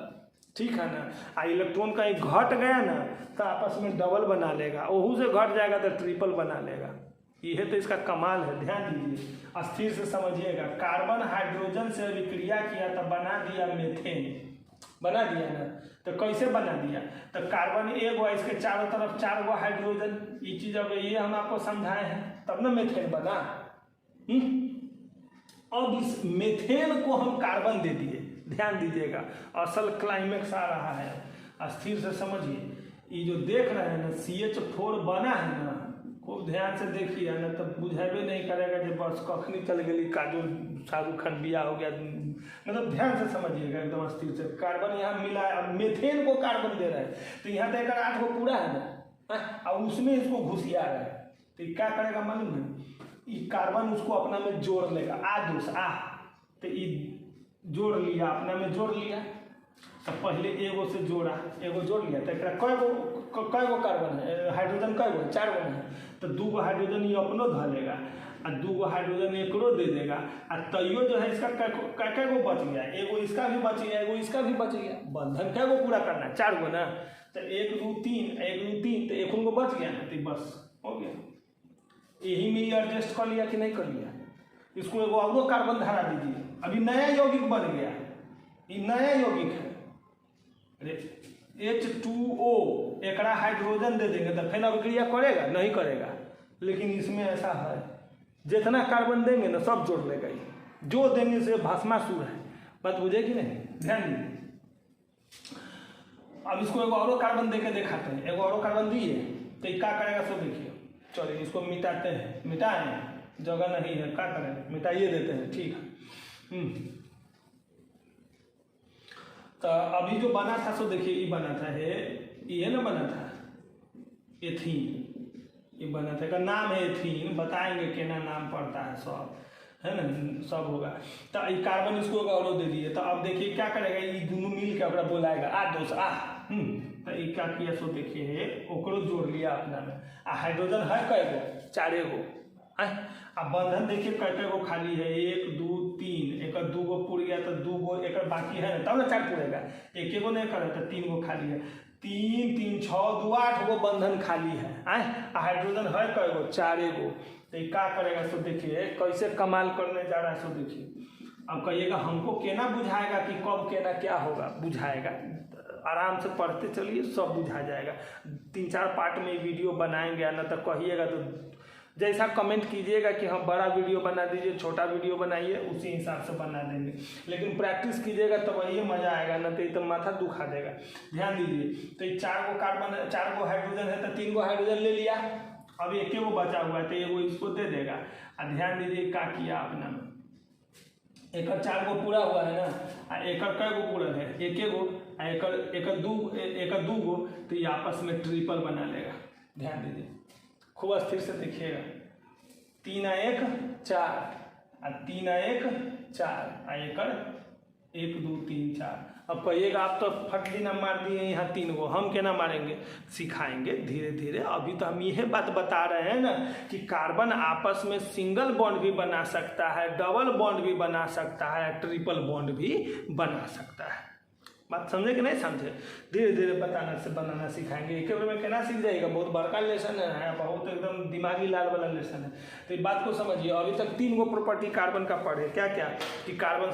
ठीक है ना, आ इलेक्ट्रॉन कहीं घट गया ना तो आपस में डबल बना लेगा, ओहू से घट जाएगा तो ट्रिपल बना लेगा। यह तो इसका कमाल है, ध्यान दीजिए, अस्थिर से समझिएगा। कार्बन हाइड्रोजन से विक्रिया किया तो बना दिया मीथेन, बना दिया ना। तो कैसे बना दिया? तो कार्बन एक हुआ, इसके चारों तरफ 4 गो हाइड्रोजन। ये चीज अब ये हम आपको समझाए हैं, तब ना मीथेन बना। अब इस मीथेन को हम कार्बन दे दिए, ध्यान दीजिएगा, असल क्लाइमेक्स आ रहा है, अस्थिर से समझिए। ये जो देख रहे हैं ना CH4 बना है ना, खूब ध्यान से देखिए ना, तो बुझेबे नहीं करेगा कि बस कखनी चल गई काजोल शाहरुख खान बिया हो गया। मतलब ध्यान से समझिएगा एकदम अस्थिर से। कार्बन यहाँ मिला है, अब मीथेन को कार्बन दे रहा है, तो यहाँ तो 8 गो पूरा है ना, और उसमें इसको घुसिया रहा है। तो क्या करेगा मालूम है? ये कार्बन उसको अपना में जोड़ लेगा, तो ये जोड़ लिया, अपना में जोड़ लिया। तो पहले एगो से जोड़ा, एगो जोड़ लिया, तो कै गो कार्बन है, हाइड्रोजन कै गो? 4 गो है। तो 2 गो हाइड्रोजन ये अपनो ध लेगा और 2 गो हाइड्रोजन एकरो दे देगा। और तैयो जो है इसका कै गो बच गया? एगो इसका भी बच गया, एगो इसका भी बच गया। बंधन कै गो पूरा करना है? 4 गो ना। तो 1 2 3 1 2 3, तो एक उनको बच गया ना, तो बस हो गया। यही में ये एडजस्ट कर लिया कि नहीं कर लिया? इसको एगो और कार्बन धरा दीजिए, अभी नया यौगिक बन गया, ये नया यौगिक है। अरे H2O एकरा हाइड्रोजन दे देंगे तो फिर अभिक्रिया करेगा? नहीं करेगा। लेकिन इसमें ऐसा है, जितना कार्बन देंगे ना सब जोड़ लेगा ये, जो देंगे से भस्मासुर है। बात बुझे कि नहीं? ध्यान दीजिए। अब इसको एगो और कार्बन दे के दिखाते हैं। एगो और कार्बन दिए तो ये क्या करेगा सो देखिए। चलिए इसको मिटाते हैं। मिटाएं, जगह नहीं है, क्या करें, मिटाइए देते हैं। ठीक है। तो अभी जो बना था सो देखिए, ये बना था है, ये ना बना था एथीन, ये बना था, का नाम है एथीन। बताएंगे केना नाम पड़ता है सब, है ना, सब होगा। तो ये कार्बन इसको और दे दिए। तो अब देखिए क्या करेगा, ये दोनों मिल के ओकरा बोलाएगा आ दोस्त आ। तो ये क्या किया सो देखिए, ओकरो जोड़ लिया अपना में। आ हाइड्रोजन है कै गो? 4 गो। अब बंधन देखिए कै गो खाली है, 1 2 3, एक 2 गो पूर गया तो 2 गो एक बाकी है, तब ना 4 पूरेगा। 1 गो नहीं करे तो 3 गो खाली है। 3 3 6 2 8 गो बंधन खाली है। हाइड्रोजन है कै गो? 4 गो। तो ये क्या करेगा सो देखिए, कैसे कमाल करने जा रहा है सो देखिए। अब कहिएगा हमको केना बुझाएगा कि कब केना क्या होगा? बुझाएगा, आराम से पढ़ते चलिए, सब बुझा जाएगा। 3-4 पार्ट में वीडियो बनाएंगे, ना तो कहिएगा तो जैसा कमेंट कीजिएगा कि हम बड़ा वीडियो बना दीजिए, छोटा वीडियो बनाइए, उसी हिसाब से बना देंगे। लेकिन प्रैक्टिस कीजिएगा तो वही मज़ा आएगा, ना तो ये तो माथा दुखा देगा। ध्यान दीजिए। तो ये 4 गो कार्बन, 4 गो हाइड्रोजन है तो 3 गो हाइड्रोजन ले लिया। अब 1 गो बचा हुआ है तो एगो इसको दे देगा। और ध्यान दीजिए क्या किया अपना में, एक 4 गो पूरा हुआ है ना, एक कै गो पूरा है? 1 गो। एक 2 गो, तो ये आपस में ट्रिपल बना लेगा। ध्यान दीजिए, खूब स्थिर से देखिएगा। 3 आ 1 4, 3 आ 1 4, एक 1 2 3 4। अब कहिएगा आप तो फट दिन मार दिए यहाँ 3 गो, हम क्या ना मारेंगे? सिखाएंगे धीरे धीरे। अभी तो हम यह बात बता रहे हैं ना कि कार्बन आपस में सिंगल बॉन्ड भी बना सकता है, डबल बॉन्ड भी बना सकता है, ट्रिपल बॉन्ड भी बना सकता है। बात समझे कि नहीं समझे? धीरे धीरे बनाना सिखाएंगे। एक बार में कहना सीख जाएगा। बहुत बड़का लेसन है, बहुत एकदम दिमागी लाल वाला लेसन है। तो इस बात को समझिए। अभी तक 3 गो प्रॉपर्टी कार्बन का पढ़े। क्या क्या? कि कार्बन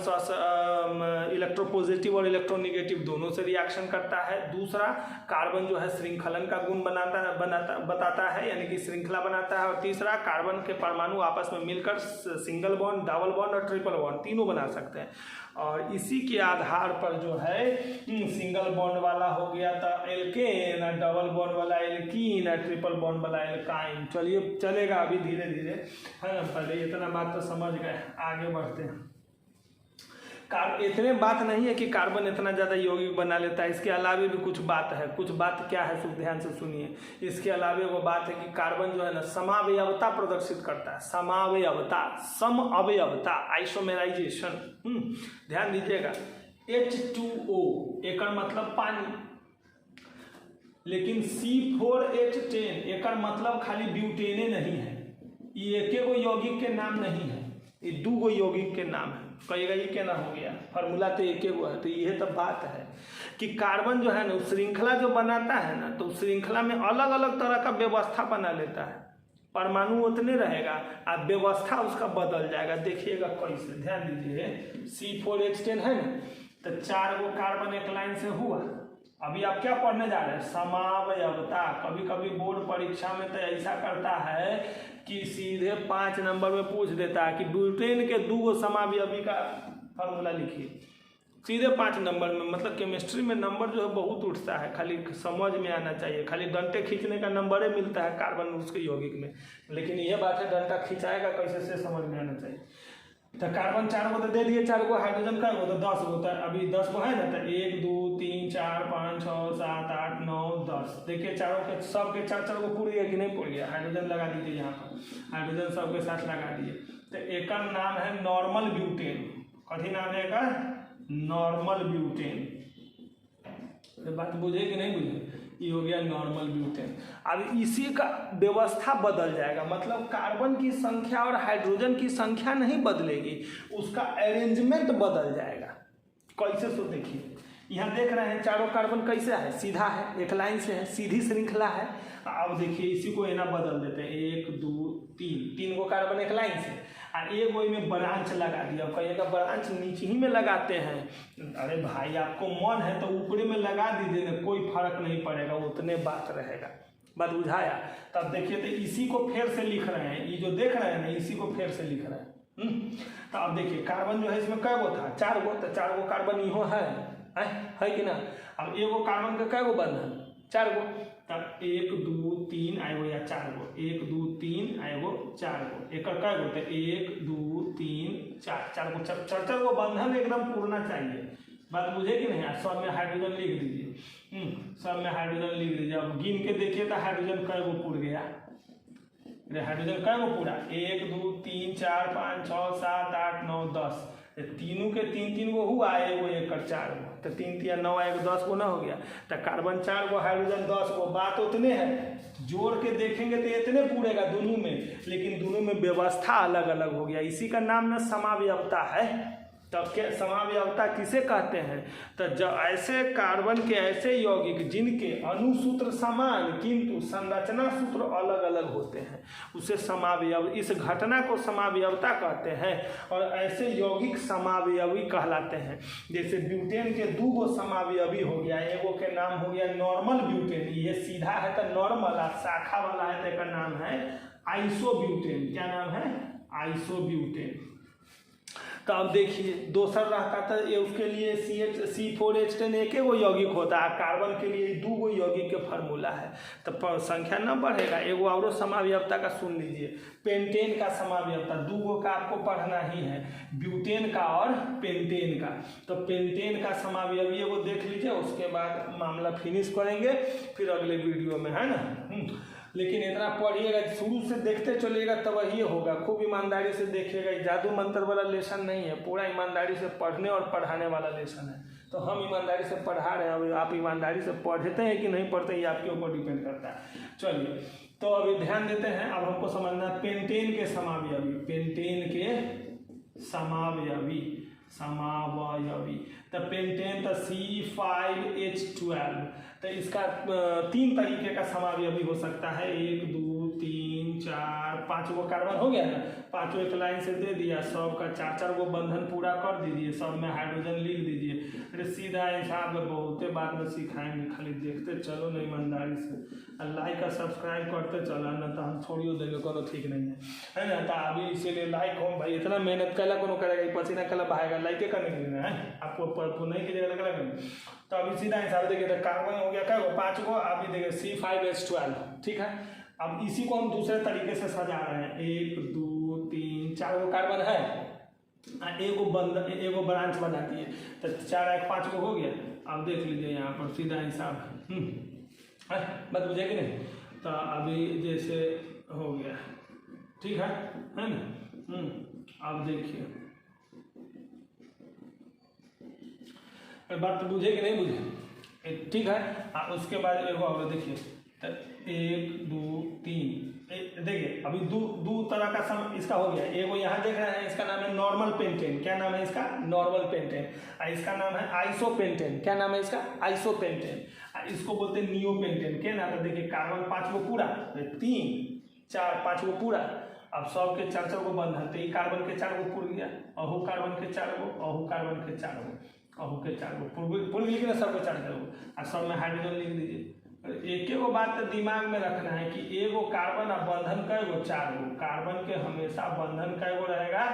इलेक्ट्रोपॉजिटिव और इलेक्ट्रोनिगेटिव दोनों से रिएक्शन करता है। दूसरा, कार्बन जो है श्रृंखलन का गुण बताता है, यानी कि श्रृंखला बनाता है। और तीसरा, कार्बन के परमाणु आपस में मिलकर सिंगल बॉन्ड, डबल बॉन्ड और ट्रिपल बॉन्ड तीनों बना सकते हैं। और इसी के आधार पर जो है सिंगल बॉन्ड वाला हो गया तो एल्केन, डबल बॉन्ड वाला एल्कीन, ट्रिपल बॉन्ड वाला एल्काइन। चलिए चलेगा अभी धीरे धीरे, है ना। पहले इतना बात तो समझ गए, आगे बढ़ते हैं। इतने बात नहीं है कि कार्बन इतना ज़्यादा यौगिक बना लेता है, इसके अलावे भी कुछ बात है। कुछ बात क्या है, सब ध्यान से सुनिए। इसके अलावे वो बात है कि कार्बन जो है ना समावयवता प्रदर्शित करता है। समावयवता, समअवयवता, आइसोमेराइजेशन। ध्यान दीजिएगा। H2O एक मतलब पानी, लेकिन C4H10 एक मतलब खाली ब्यूटेने नहीं है। ये 1 गो यौगिक के नाम नहीं है, ये 2 गो यौगिक के नाम है। कहिएगा ये क्या ना हो गया, फार्मूला तो 1 गो है। तो यह तो बात है कि कार्बन जो है ना श्रृंखला जो बनाता है ना, तो श्रृंखला में अलग अलग तरह का व्यवस्था बना लेता है। परमाणु उतने रहेगा, अब व्यवस्था उसका बदल जाएगा। देखिएगा कैसे, ध्यान दीजिए। C4H10 है ना, तो 4 गो कार्बन एक लाइन से हुआ। अभी आप क्या पढ़ने जा रहे हैं? समावयवता। कभी कभी बोर्ड परीक्षा में तो ऐसा करता है कि सीधे 5 नंबर में पूछ देता है कि ब्यूटेन के 2 गो समावयवी का फार्मूला लिखिए। सीधे 5 नंबर में। मतलब केमिस्ट्री में नंबर जो है बहुत उठता है, खाली समझ में आना चाहिए। खाली डंटे खींचने का नंबर ही मिलता है कार्बन उसके यौगिक में, लेकिन यह बात है डंटा खिंचाएगा कैसे से समझ में आना चाहिए। तो कार्बन 4 गो तो दे दिए, 4 गो हाइड्रोजन का गो तो 10 गो। तो अभी 10 गो है ना, तो 1 2 3 4 5 6 7 8 9 10। देखिए चारों के सब के 4 गो पूरी है कि नहीं पूरी है? हाइड्रोजन लगा दीजिए यहाँ पर, हाइड्रोजन सबके साथ लगा दिए। तो एक का नाम है नॉर्मल ब्यूटेन। कथी नाम है का? Normal butane. तो बात बुझे कि नहीं बुझे? ये हो गया नॉर्मल ब्यूटेन। अब इसी का व्यवस्था बदल जाएगा, मतलब कार्बन की संख्या और हाइड्रोजन की संख्या नहीं बदलेगी, उसका अरेंजमेंट बदल जाएगा। कैसे? तो देखिए यहाँ देख रहे हैं चारों कार्बन कैसे है, सीधा है, एक लाइन से है, सीधी श्रृंखला है। अब देखिए इसी को ना बदल देते हैं, 1 2 3, 3 गो कार्बन एक लाइन से। और एक वही में ब्रांच लगा दिया, कहिएगा ब्रांच नीचे ही में लगाते हैं। अरे भाई आपको मन है तो ऊपरी में लगा दीजिए ना, कोई फर्क नहीं पड़ेगा, उतने बात रहेगा। बात बुझाया? तब देखिए तो इसी को फिर से लिख रहे हैं, ये जो देख रहे हैं ना इसी को फिर से लिख रहे हैं। तो अब देखिए कार्बन जो है इसमें कै गो था, 4 गो, तो 4 गो कार्बन इहो है कि ना। अब एगो कार्बन का कै गो बंधन, 4 गो, तब 1 2 3 आएगो या 4 गो, 1 2 3 आएगो 4 गो, एक कै गो, तो 1 2 3 4 गो, 4 गो बंधन एकदम पूर्णा चाहिए। बात बुझे कि नहीं? सब में हाइड्रोजन लिख दीजिए, सब में हाइड्रोजन लिख दीजिए। अब गिन के देखिए तो हाइड्रोजन कै गो पूर गया, हाइड्रोजन कै गो पूरा, 1 2 3 4 5 6 7 8 9 10, तीनों के 3 गो हुआ, एगो 1 कर 4 गो, तो 3 3 9 1 10 गो ना हो गया। तो कार्बन 4 गो, हाइड्रोजन 10 गो, बात उतने है। जोड़ के देखेंगे तो इतने पूरेगा दोनों में, लेकिन दोनों में व्यवस्था अलग अलग हो गया। इसी का नाम ना समावयवता है। तब क्या समावयवता किसे कहते हैं? तो जब ऐसे कार्बन के ऐसे यौगिक जिनके अणुसूत्र समान किंतु संरचना सूत्र अलग अलग होते हैं, उसे समावयव, इस घटना को समावयवता कहते हैं। और ऐसे यौगिक समावयवी कहलाते हैं। जैसे ब्यूटेन के 2 गो समावयवी हो गया, एगो के नाम हो गया नॉर्मल ब्यूटेन, ये सीधा है तो नॉर्मल, और शाखा वाला है तो इसका नाम है आइसोब्यूटेन। क्या नाम है? आइसोब्यूटेन। तो अब देखिए दोसर रहता था ये, उसके लिए C4H10 एक गो यौगिक होता है, कार्बन के लिए 2 गो यौगिक के फार्मूला है, तो संख्या न बढ़ेगा। एगो और समावयवता का सुन लीजिए, पेंटेन का समावयवता 2 गो का आपको पढ़ना ही है, ब्यूटेन का और पेंटेन का। तो पेंटेन का समावयवी एगो देख लीजिए, उसके बाद मामला फिनिश करेंगे फिर अगले वीडियो में, है ना। लेकिन इतना पढ़िएगा, शुरू से देखते चलिएगा तब ही होगा। खूब ईमानदारी से देखिएगा, जादू मंत्र वाला लेसन नहीं है, पूरा ईमानदारी से पढ़ने और पढ़ाने वाला लेसन है। तो हम ईमानदारी से पढ़ा रहे हैं, आप ईमानदारी से पढ़ते हैं कि नहीं पढ़ते ये आपके ऊपर डिपेंड करता है। चलिए तो अभी ध्यान देते हैं, अब हमको समझना है पेंटेन के समावयवी, पेंटेन के समावयवी, तो पेंटेन तो C5H12, तो इसका 3 तरीके का समावयवी हो सकता है, 1 2 3 4 5 गो कार्बन हो गया ना, 5 एक लाइन से दे दिया, सब का 4 गो बंधन पूरा कर दीजिए, सब में हाइड्रोजन लिख दीजिए। अरे सीधा हिसाब में बहुते बाद में सिखाएंगे, खाली देखते चलो ना ईमानदारी से, लाइक और सब्सक्राइब करते चलो, ना तो हम छोड़ियो देंगे, कोनो ठीक नहीं है ना। तो अभी इसीलिए लाइक हो भाई, इतना मेहनत कैला कोनो करेगा, पसीना कैला बहाएगा, लाइके करने के लिए है, आपको नहीं कीजिएगा तो कैला करेंगे। तो अभी सीधा हिसाब देखिए, तो कार्बन हो गया क्या गो, 5 गो, अभी देखिए C5H12, ठीक है। अब इसी को हम दूसरे तरीके से सजा रहे हैं, 1 2 3 4 गो कार्बन है, एगो ब्रांच बना दिए, तो 4 1 5 गो हो गया। अब देख लीजिए यहाँ पर सीधा हिसाब, बात बुझे कि नहीं। तो अभी जैसे हो गया, ठीक है ना। अब देखिए बात बुझे कि नहीं बुझे, ठीक है। उसके बाद एगो और देखिए, तो 1 2 3, देखिए अभी दो तरह का इसका हो गया। एगो यहाँ देख रहे हैं, इसका नाम है नॉर्मल पेंटेन। क्या नाम है इसका? Normal pentane. इसका नाम है आइसोपेंटेन। क्या नाम है इसका? आइसोपेंटेन। इसको बोलते हैं नियोपेंटेन। क्या नाम है? देखिए कार्बन 5 गो पूरा, 3 4 5 गो पूरा, अब सब के 4 गो बंधन, तो ये कार्बन के 4 गो पूर गया, अहू कार्बन के 4 गो, अहू कार्बन के 4 गो, अहू के 4 गो पूर गई ना, सबके 4 गो, और सब में हाइड्रोजन लिख दीजिए। एक गो बात तो दिमाग में रखना है कि एगो कार्बन और बंधन कै गो? 4 गो। कार्बन के हमेशा बंधन कै गो रहेगा?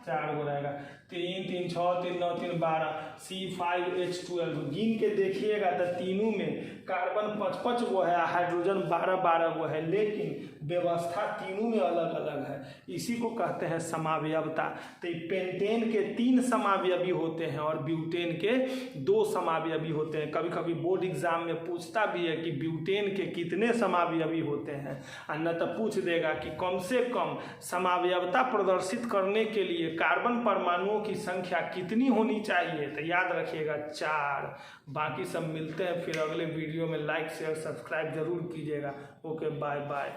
4 गो रहेगा। 3 3 6 3 9 3 12, C5H12 गिन के देखिएगा तो तीनों में कार्बन 5 गो है, हाइड्रोजन 12 गो है, लेकिन व्यवस्था तीनों में अलग अलग है। इसी को कहते हैं समावयवता। तो पेंटेन के 3 समावयवी होते हैं और ब्यूटेन के 2 समावयवी होते हैं। कभी कभी बोर्ड एग्जाम में पूछता भी है कि ब्यूटेन के कितने समावयवी होते हैं, और न तो पूछ देगा कि कम से कम समावयवता प्रदर्शित करने के लिए कार्बन परमाणुओं की संख्या कितनी होनी चाहिए। तो याद रखिएगा 4। बाकी सब मिलते हैं फिर अगले वीडियो में। लाइक शेयर सब्सक्राइब जरूर कीजिएगा। Okay, bye bye.